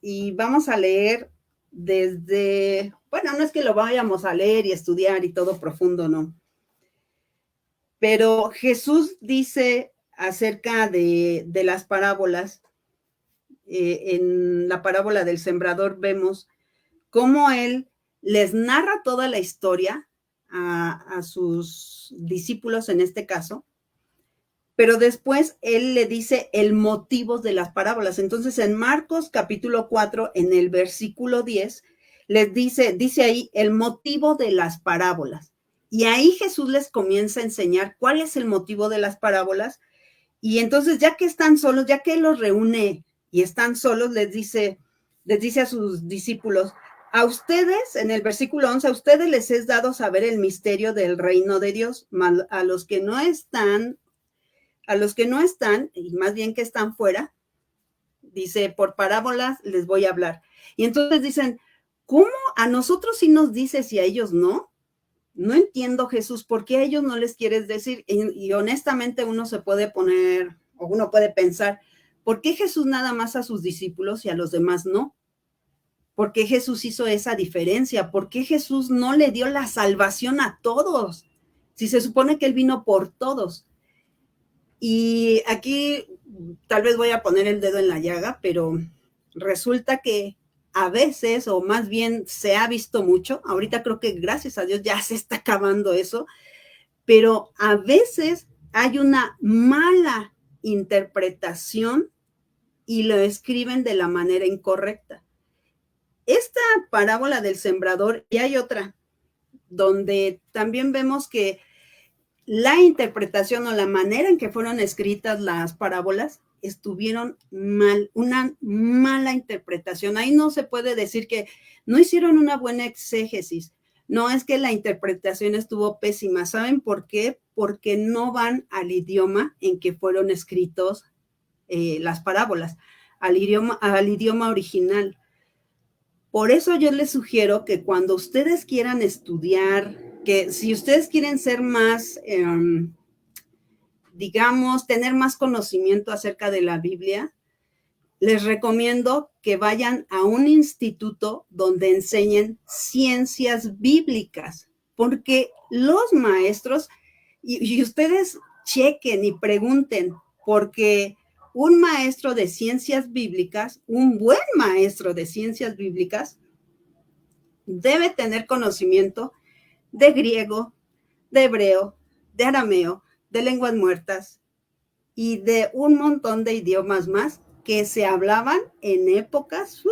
Speaker 2: y vamos a leer desde, bueno, no es que lo vayamos a leer y estudiar y todo profundo, no. Pero Jesús dice acerca de las parábolas, en la parábola del sembrador vemos cómo él les narra toda la historia a sus discípulos en este caso, pero después él le dice el motivo de las parábolas. Entonces en Marcos capítulo 4, en el versículo 10, les dice ahí el motivo de las parábolas. Y ahí Jesús les comienza a enseñar cuál es el motivo de las parábolas. Y entonces ya que están solos, ya que él los reúne y están solos, les dice a sus discípulos, a ustedes, en el versículo 11, a ustedes les es dado saber el misterio del reino de Dios, a los que no están, y más bien que están fuera, dice, por parábolas les voy a hablar. Y entonces dicen, ¿cómo a nosotros sí nos dices y a ellos no? No entiendo, Jesús, ¿por qué a ellos no les quieres decir? Y honestamente uno se puede poner, o uno puede pensar, ¿por qué Jesús nada más a sus discípulos y a los demás no? ¿Por qué Jesús hizo esa diferencia? ¿Por qué Jesús no le dio la salvación a todos? Si se supone que Él vino por todos. Y aquí tal vez voy a poner el dedo en la llaga, pero resulta que a veces, o más bien se ha visto mucho, ahorita creo que gracias a Dios ya se está acabando eso, pero a veces hay una mala interpretación y lo escriben de la manera incorrecta. Esta parábola del sembrador, y hay otra, donde también vemos que la interpretación o la manera en que fueron escritas las parábolas estuvieron mal, una mala interpretación. Ahí no se puede decir que no hicieron una buena exégesis, No es que la interpretación estuvo pésima. ¿Saben por qué? Porque no van al idioma en que fueron escritos las parábolas, al idioma original. Por eso yo les sugiero que cuando ustedes quieran estudiar, que si ustedes quieren ser más, digamos, tener más conocimiento acerca de la Biblia, les recomiendo que vayan a un instituto donde enseñen ciencias bíblicas, porque los maestros, y ustedes chequen y pregunten, porque un maestro de ciencias bíblicas, un buen maestro de ciencias bíblicas, debe tener conocimiento de griego, de hebreo, de arameo, de lenguas muertas y de un montón de idiomas más que se hablaban en épocas,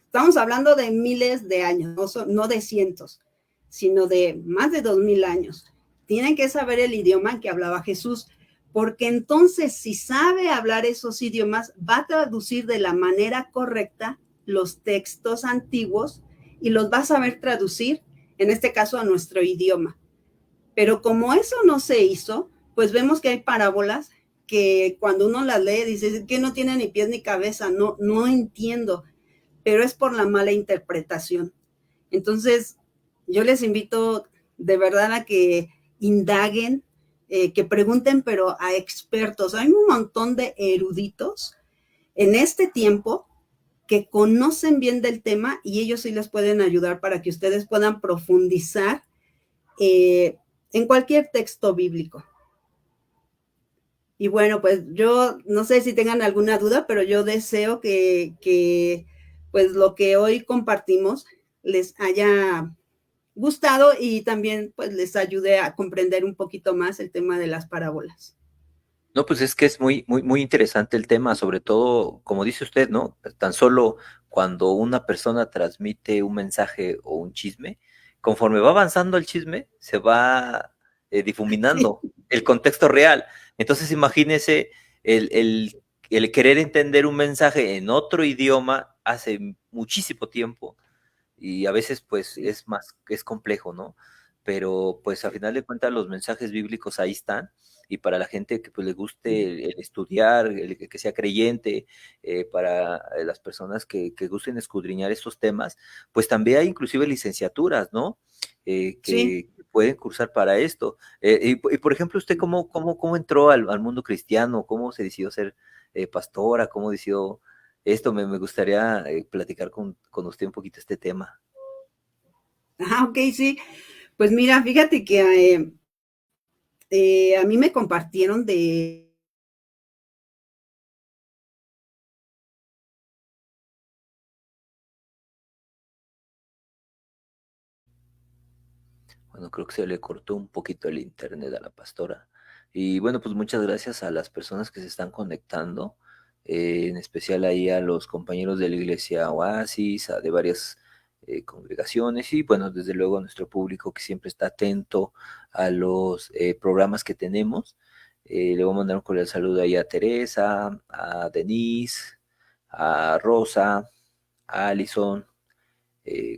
Speaker 2: estamos hablando de miles de años, no de cientos, sino de más de 2000 años. Tienen que saber el idioma en que hablaba Jesús, porque entonces si sabe hablar esos idiomas, va a traducir de la manera correcta los textos antiguos y los va a saber traducir, en este caso, a nuestro idioma. Pero como eso no se hizo, pues vemos que hay parábolas que cuando uno las lee dice que no tiene ni pies ni cabeza, no entiendo, pero es por la mala interpretación. Entonces, yo les invito de verdad a que indaguen, que pregunten, pero a expertos. Hay un montón de eruditos en este tiempo que conocen bien del tema y ellos sí les pueden ayudar para que ustedes puedan profundizar en cualquier texto bíblico. Y bueno, pues yo no sé si tengan alguna duda, pero yo deseo que pues lo que hoy compartimos les haya gustado y también pues les ayude a comprender un poquito más el tema de las parábolas.
Speaker 1: No, pues es que es muy interesante el tema, sobre todo, como dice usted, ¿no? Tan solo cuando una persona transmite un mensaje o un chisme, conforme va avanzando el chisme, se va
Speaker 2: Sí,
Speaker 1: difuminando el contexto real. Entonces, imagínese el querer entender un mensaje en otro idioma hace muchísimo tiempo y a veces pues
Speaker 2: sí,
Speaker 1: es complejo, ¿no? Pero pues a final de cuentas los mensajes bíblicos ahí están y para la gente que pues le guste el estudiar, el que sea creyente, para las personas que gusten escudriñar estos temas, pues también hay inclusive licenciaturas, ¿no?
Speaker 2: sí.
Speaker 1: Que pueden cursar para esto. Y por ejemplo, ¿usted cómo entró al mundo cristiano? ¿Cómo se decidió ser pastora? ¿Cómo decidió esto? Me gustaría platicar con usted un poquito este tema.
Speaker 2: Ok, sí. Pues mira, fíjate que a mí me compartieron de
Speaker 1: Bueno, creo que se le cortó un poquito el internet a la pastora. Y bueno, pues muchas gracias a las personas que se están conectando, en especial ahí a los compañeros de la iglesia Oasis, de varias congregaciones y bueno, desde luego a nuestro público que siempre está atento a los programas que tenemos. Le voy a mandar un cordial saludo ahí a Teresa, a Denise, a Rosa, a Alison,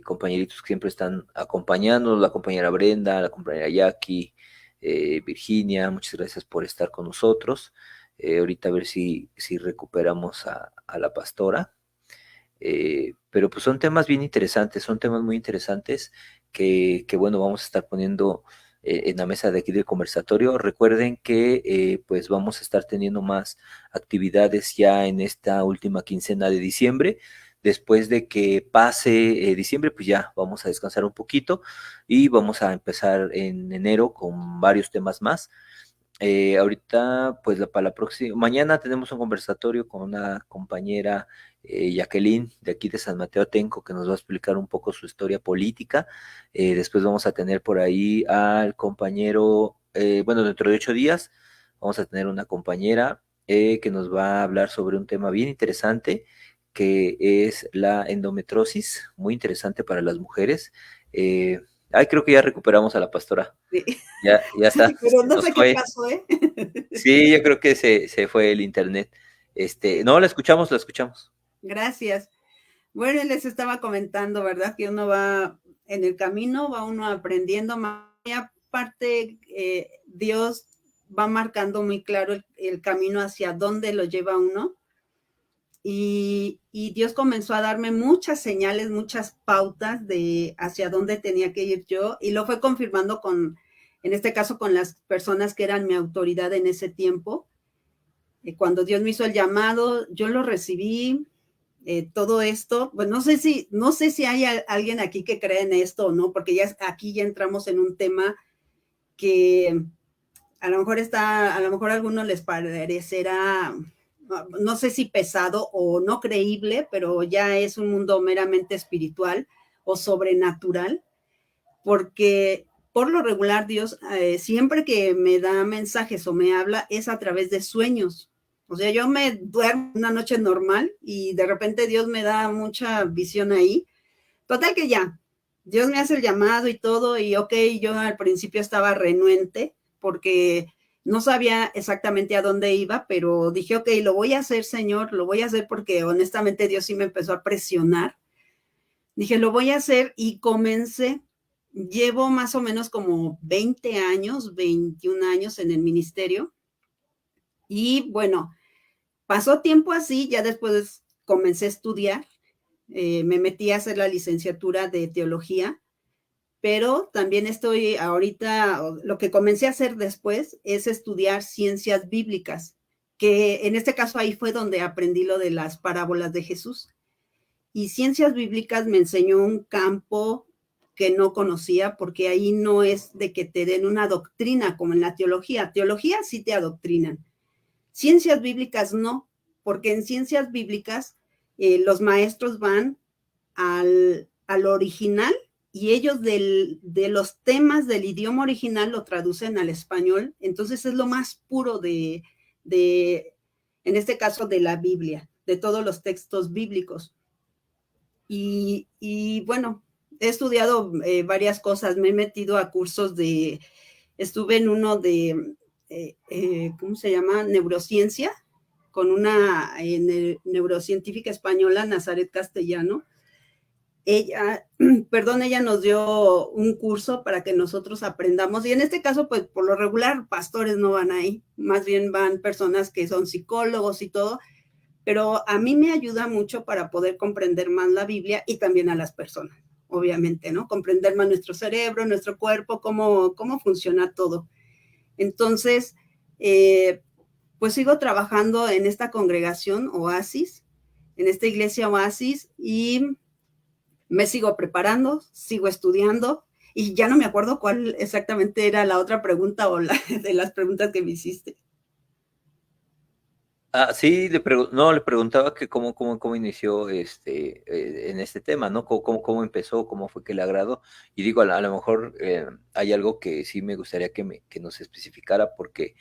Speaker 1: compañeritos que siempre están acompañándonos, la compañera Brenda, la compañera Jackie, Virginia, muchas gracias por estar con nosotros. Ahorita a ver si recuperamos a la pastora. Pero pues son temas bien interesantes, son temas muy interesantes que bueno, vamos a estar poniendo en la mesa de aquí del conversatorio. Recuerden que pues vamos a estar teniendo más actividades ya en esta última quincena de diciembre. Después de que pase diciembre, pues ya vamos a descansar un poquito y vamos a empezar en enero con varios temas más. Ahorita, pues para la próxima, mañana tenemos un conversatorio con una compañera, Jacqueline, de aquí de San Mateo Atenco, que nos va a explicar un poco su historia política. Después vamos a tener por ahí al compañero, bueno, dentro de 8 días, vamos a tener una compañera que nos va a hablar sobre un tema bien interesante, que es la endometrosis, muy interesante para las mujeres. Creo que ya recuperamos a la pastora.
Speaker 2: sí,
Speaker 1: Ya está,
Speaker 2: pero no
Speaker 1: nos
Speaker 2: sé qué
Speaker 1: fue.
Speaker 2: pasó, ¿eh?
Speaker 1: Sí, yo creo que se fue el internet. No, la escuchamos, la escuchamos.
Speaker 2: Gracias. Bueno, les estaba comentando, ¿verdad? Que uno va en el camino va uno aprendiendo más. Y aparte, Dios va marcando muy claro el camino hacia dónde lo lleva uno. Y Dios comenzó a darme muchas señales, muchas pautas de hacia dónde tenía que ir yo, y lo fue confirmando en este caso, con las personas que eran mi autoridad en ese tiempo. Cuando Dios me hizo el llamado, yo lo recibí, todo esto. Pues no sé si hay alguien aquí que cree en esto o no, porque aquí ya entramos en un tema que a lo mejor a lo mejor a algunos les parecerá, no sé si pesado o no creíble, pero ya es un mundo meramente espiritual o sobrenatural, porque por lo regular Dios, siempre que me da mensajes o me habla, es a través de sueños. O sea, yo me duermo una noche normal y de repente Dios me da mucha visión ahí. Total que ya, Dios me hace el llamado y todo, y ok, yo al principio estaba renuente porque no sabía exactamente a dónde iba, pero dije, ok, lo voy a hacer, Señor, lo voy a hacer, porque honestamente Dios sí me empezó a presionar. Dije, lo voy a hacer, y comencé. Llevo más o menos como 20 años, 21 años en el ministerio, y bueno, pasó tiempo así, ya después comencé a estudiar, me metí a hacer la licenciatura de teología, pero también estoy ahorita, lo que comencé a hacer después es estudiar ciencias bíblicas, que en este caso ahí fue donde aprendí lo de las parábolas de Jesús. Y ciencias bíblicas me enseñó un campo que no conocía, porque ahí no es de que te den una doctrina como en la teología. Teología sí te adoctrinan. Ciencias bíblicas no, porque en ciencias bíblicas los maestros van al original, y ellos de los temas del idioma original lo traducen al español. Entonces es lo más puro en este caso, de la Biblia, de todos los textos bíblicos. Y bueno, he estudiado varias cosas, me he metido a cursos estuve en uno ¿cómo se llama? Neurociencia, con una neurocientífica española, Nazaret Castellano. Ella, perdón, ella nos dio un curso para que nosotros aprendamos, y en este caso, pues por lo regular, pastores no van ahí, más bien van personas que son psicólogos y todo, pero a mí me ayuda mucho para poder comprender más la Biblia, y también a las personas, obviamente, ¿no? Comprender más nuestro cerebro, nuestro cuerpo, cómo funciona todo. Entonces, pues sigo trabajando en esta congregación Oasis, en esta iglesia Oasis, y me sigo preparando, sigo estudiando, y ya no me acuerdo cuál exactamente era la otra pregunta, o de las preguntas que me hiciste.
Speaker 1: Sí, no, le preguntaba que cómo inició en este tema, ¿no? Cómo empezó, cómo fue que le agradó. Y digo, a lo mejor hay algo que sí me gustaría que nos especificara, porque,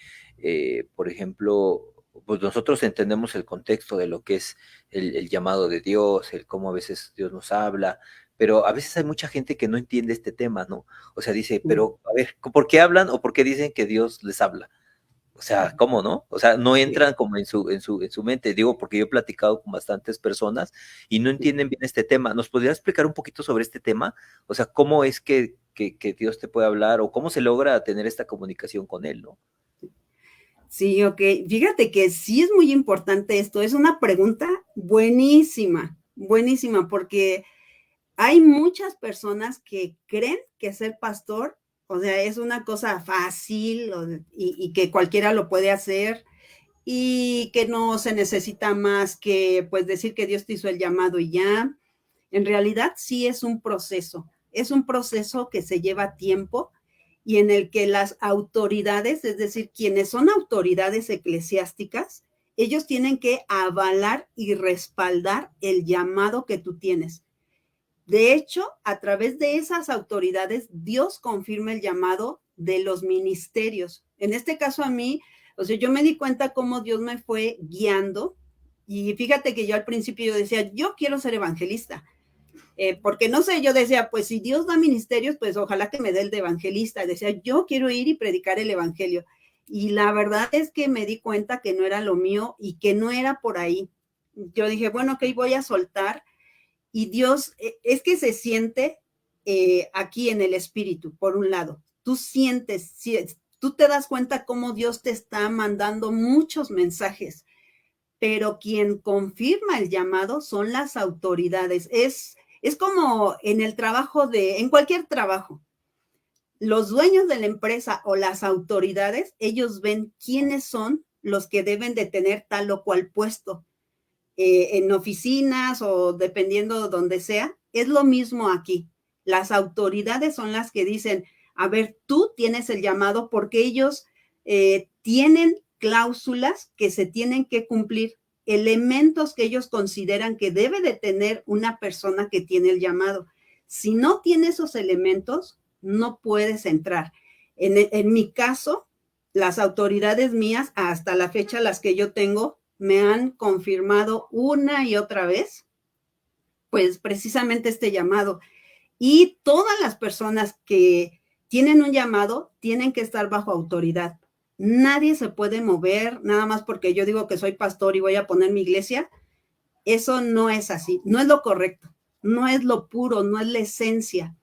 Speaker 1: por ejemplo, pues nosotros entendemos el contexto de lo que es el llamado de Dios, el cómo a veces Dios nos habla, pero a veces hay mucha gente que no entiende este tema, ¿no? O sea, dice, pero a ver, ¿por qué hablan o por qué dicen que Dios les habla? O sea, ¿cómo no? O sea, no entran como en su mente. Digo, porque yo he platicado con bastantes personas y no entienden bien este tema. ¿Nos podrías explicar un poquito sobre este tema? O sea, ¿cómo es que Dios te puede hablar, o cómo se logra tener esta comunicación con Él, ¿no?
Speaker 2: Sí, ok. Fíjate que sí es muy importante esto. Es una pregunta buenísima, buenísima, porque hay muchas personas que creen que ser pastor, o sea, es una cosa fácil, y que cualquiera lo puede hacer, y que no se necesita más que pues decir que Dios te hizo el llamado y ya. En realidad sí es un proceso que se lleva tiempo, y en el que las autoridades, es decir, quienes son autoridades eclesiásticas, ellos tienen que avalar y respaldar el llamado que tú tienes. De hecho, a través de esas autoridades, Dios confirma el llamado de los ministerios. En este caso a mí, o sea, yo me di cuenta cómo Dios me fue guiando, y fíjate que yo al principio yo decía, yo quiero ser evangelista, porque no sé, yo decía, pues si Dios da ministerios, pues ojalá que me dé el de evangelista. Decía, yo quiero ir y predicar el evangelio. Y la verdad es que me di cuenta que no era lo mío y que no era por ahí. Yo dije, bueno, ok, voy a soltar. Y Dios, es que se siente aquí en el espíritu, por un lado. Tú sientes, tú te das cuenta cómo Dios te está mandando muchos mensajes, pero quien confirma el llamado son las autoridades. Es como en el trabajo en cualquier trabajo. Los dueños de la empresa o las autoridades, ellos ven quiénes son los que deben de tener tal o cual puesto. En oficinas o dependiendo de donde sea, es lo mismo aquí. Las autoridades son las que dicen, a ver, tú tienes el llamado porque ellos tienen cláusulas que se tienen que cumplir, elementos que ellos consideran que debe de tener una persona que tiene el llamado. Si no tiene esos elementos, no puedes entrar. En mi caso, las autoridades mías, hasta la fecha, las que yo tengo, me han confirmado una y otra vez, pues precisamente este llamado. Y todas las personas que tienen un llamado tienen que estar bajo autoridad. Nadie se puede mover nada más porque yo digo que soy pastor y voy a poner mi iglesia. Eso no es así, no es lo correcto, no es lo puro, no es la esencia.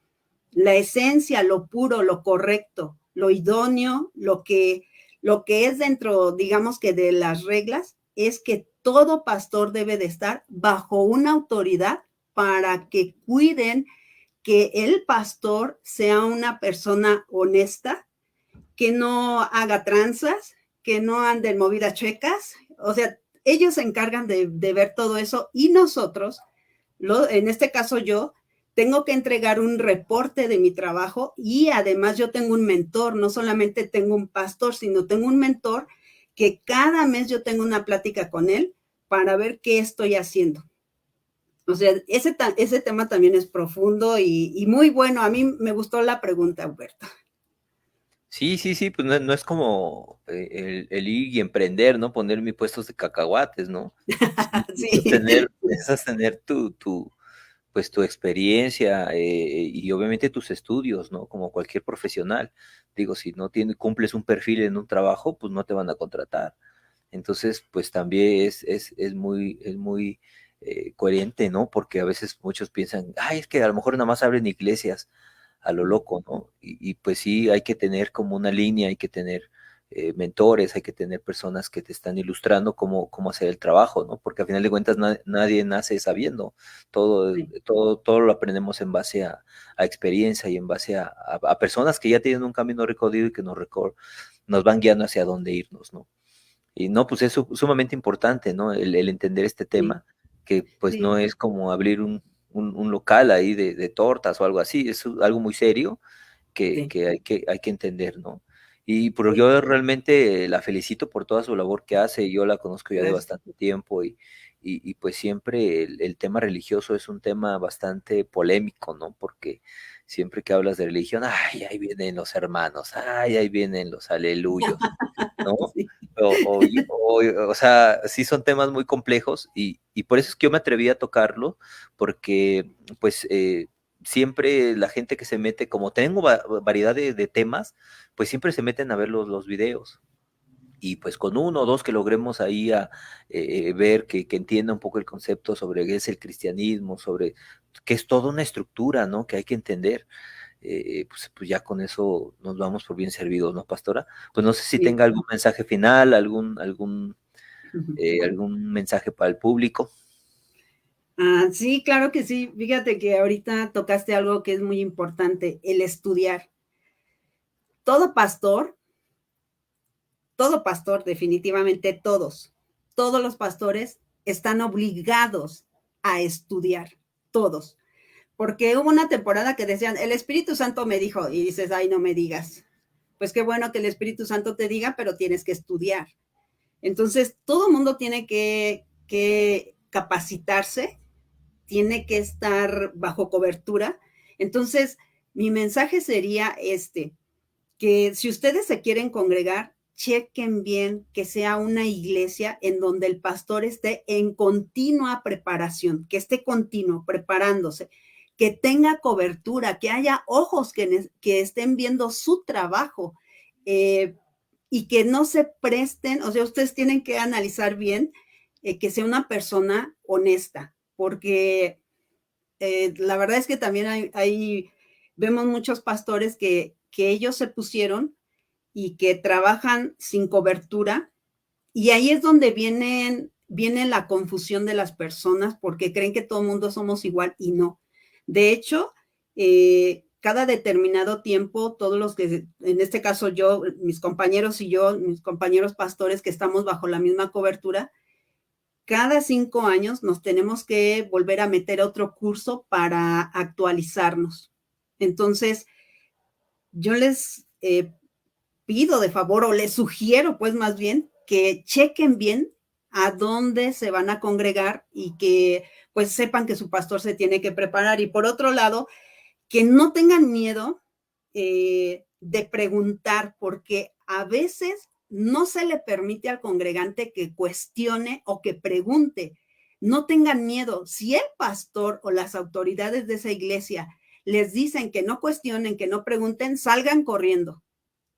Speaker 2: La esencia, lo puro, lo correcto, lo idóneo, lo que es dentro, digamos que de las reglas, es que todo pastor debe de estar bajo una autoridad para que cuiden que el pastor sea una persona honesta, que no haga tranzas, que no ande en movidas chuecas. O sea, ellos se encargan de ver todo eso y nosotros, en este caso yo, tengo que entregar un reporte de mi trabajo y además yo tengo un mentor, no solamente tengo un pastor, sino tengo un mentor que cada mes yo tengo una plática con él para ver qué estoy haciendo. O sea, ese tema también es profundo y muy bueno. A mí me gustó la pregunta, Humberto.
Speaker 1: Sí, sí, sí, pues no es como el ir y emprender, ¿no? Poner mis puestos de cacahuates, ¿no? Sí,
Speaker 2: Sí,
Speaker 1: necesitas tener pues tu experiencia y obviamente tus estudios, ¿no? Como cualquier profesional. Digo, si no cumples un perfil en un trabajo, pues no te van a contratar. Entonces, pues también es muy coherente, ¿no? Porque a veces muchos piensan, ay, es que a lo mejor nada más abren iglesias a lo loco, ¿no? Y pues sí, hay que tener como una línea, hay que tener mentores, hay que tener personas que te están ilustrando cómo hacer el trabajo, ¿no? Porque al final de cuentas nadie nace sabiendo,
Speaker 2: sí,
Speaker 1: todo lo aprendemos en base a experiencia y en base a personas que ya tienen un camino recorrido y que nos van guiando hacia dónde irnos, ¿no? Y no, pues es sumamente importante, ¿no? El entender este
Speaker 2: sí,
Speaker 1: tema, que pues no
Speaker 2: sí,
Speaker 1: es como abrir un local ahí de tortas o algo así, es algo muy serio
Speaker 2: sí,
Speaker 1: que hay que entender, ¿no? Y pero
Speaker 2: sí,
Speaker 1: yo realmente la felicito por toda su labor que hace, yo la conozco ya de
Speaker 2: gracias.
Speaker 1: bastante tiempo y pues siempre el tema religioso es un tema bastante polémico, ¿no? Porque siempre que hablas de religión, ay, ahí vienen los hermanos, ay, ahí vienen los aleluyos, ¿no?
Speaker 2: Sí,
Speaker 1: O sea, sí son temas muy complejos y por eso es que yo me atreví a tocarlo, porque pues siempre la gente que se mete, como tengo variedad de temas, pues siempre se meten a ver los videos. Y pues con uno o dos que logremos ahí ver que entienda un poco el concepto sobre qué es el cristianismo, sobre que es toda una estructura, ¿no? Que hay que entender pues ya con eso nos vamos por bien servidos, ¿no, pastora? Pues no sé si
Speaker 2: sí.
Speaker 1: tenga algún mensaje final, algún mensaje para el público.
Speaker 2: Sí, claro que sí. Fíjate que ahorita tocaste algo que es muy importante, el estudiar. Todo pastor, todo pastor, definitivamente todos los pastores están obligados a estudiar, todos. Porque hubo una temporada que decían, el Espíritu Santo me dijo, y dices, ay, no me digas. Pues qué bueno que el Espíritu Santo te diga, pero tienes que estudiar. Entonces, todo el mundo tiene que capacitarse, tiene que estar bajo cobertura. Entonces, mi mensaje sería que si ustedes se quieren congregar, chequen bien que sea una iglesia en donde el pastor esté en continua preparación, que esté continuo, preparándose, que tenga cobertura, que haya ojos que estén viendo su trabajo y que no se presten, o sea, ustedes tienen que analizar bien que sea una persona honesta, porque la verdad es que también hay vemos muchos pastores que ellos se pusieron y que trabajan sin cobertura, y ahí es donde viene la confusión de las personas porque creen que todo el mundo somos igual y no. De hecho, cada determinado tiempo, todos los que, en este caso yo, mis compañeros y yo, mis compañeros pastores que estamos bajo la misma cobertura, cada 5 años nos tenemos que volver a meter a otro curso para actualizarnos. Entonces, yo les pido de favor o les sugiero pues más bien que chequen bien a dónde se van a congregar y que pues sepan que su pastor se tiene que preparar. Y por otro lado, que no tengan miedo de preguntar, porque a veces no se le permite al congregante que cuestione o que pregunte. No tengan miedo. Si el pastor o las autoridades de esa iglesia les dicen que no cuestionen, que no pregunten, salgan corriendo,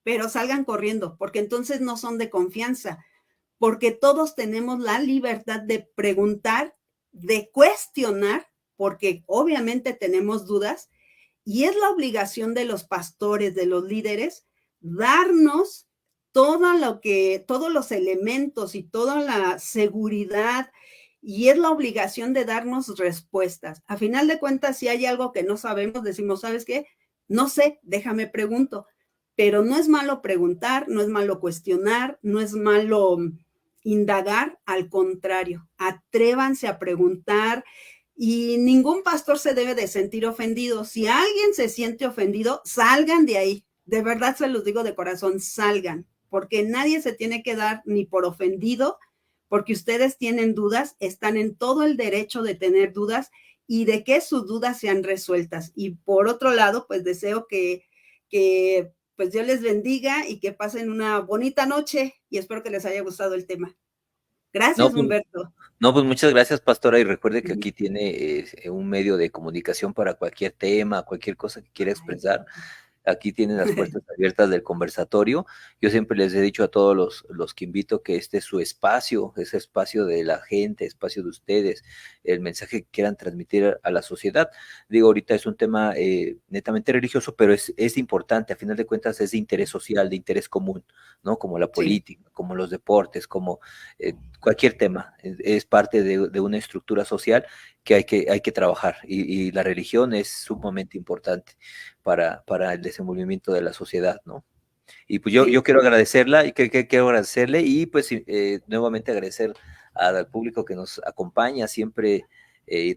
Speaker 2: pero salgan corriendo, porque entonces no son de confianza, porque todos tenemos la libertad de preguntar, de cuestionar, porque obviamente tenemos dudas, y es la obligación de los pastores, de los líderes, darnos todos los elementos y toda la seguridad, y es la obligación de darnos respuestas. A final de cuentas, si hay algo que no sabemos, decimos, ¿sabes qué? No sé, déjame pregunto. Pero no es malo preguntar, no es malo cuestionar, no es malo indagar, al contrario, atrévanse a preguntar, y ningún pastor se debe de sentir ofendido. Si alguien se siente ofendido, salgan de ahí. De verdad se los digo de corazón, salgan, porque nadie se tiene que dar ni por ofendido, porque ustedes tienen dudas, están en todo el derecho de tener dudas y de que sus dudas sean resueltas. Y por otro lado, pues deseo que pues Dios les bendiga y que pasen una bonita noche, y espero que les haya gustado el tema.
Speaker 1: No,
Speaker 2: Gracias,
Speaker 1: pues,
Speaker 2: Humberto.
Speaker 1: no, pues muchas gracias, pastora, y recuerde que aquí tiene un medio de comunicación para cualquier tema, cualquier cosa que quiera expresar. Aquí tienen las puertas abiertas del conversatorio. Yo siempre les he dicho a todos los que invito que este es su espacio, ese espacio de la gente, espacio de ustedes, el mensaje que quieran transmitir a la sociedad. Digo, ahorita es un tema netamente religioso, pero es importante, a final de cuentas es de interés social, de interés común, ¿no? Como la
Speaker 2: Sí.
Speaker 1: política, como los deportes, como cualquier tema. Es parte de una estructura social que hay que trabajar, y la religión es sumamente importante para el desenvolvimiento de la sociedad, ¿no? Y pues yo
Speaker 2: Sí.
Speaker 1: quiero agradecerla y que quiero agradecerle, y pues nuevamente agradecer al público que nos acompaña siempre.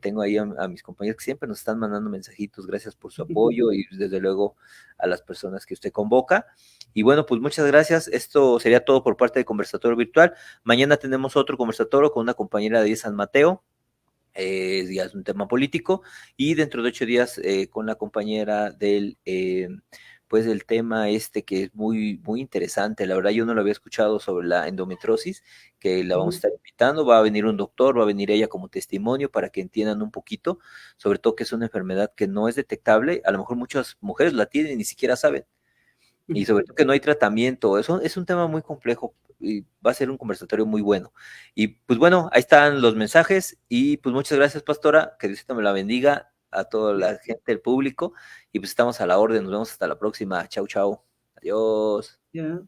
Speaker 1: Tengo ahí a mis compañeros que siempre nos están mandando mensajitos, gracias por su apoyo, y desde luego a las personas que usted convoca. Y bueno, pues muchas gracias. Esto sería todo por parte del conversatorio virtual. Mañana tenemos otro conversatorio con una compañera de San Mateo, ya es un tema político, y dentro de 8 días con la compañera pues del tema que es muy interesante. La verdad yo no lo había escuchado, sobre la endometriosis, que la vamos a estar invitando. Va a venir un doctor, va a venir ella como testimonio para que entiendan un poquito, sobre todo que es una enfermedad que no es detectable. A lo mejor muchas mujeres la tienen y ni siquiera saben, y sobre todo que no hay tratamiento. Eso es un tema muy complejo, y va a ser un conversatorio muy bueno. Y pues bueno, ahí están los mensajes, y pues muchas gracias, pastora, que Diosito me la bendiga, a toda la gente, el público, y pues estamos a la orden. Nos vemos hasta la próxima. Chau, chau. Adiós.
Speaker 2: Ya.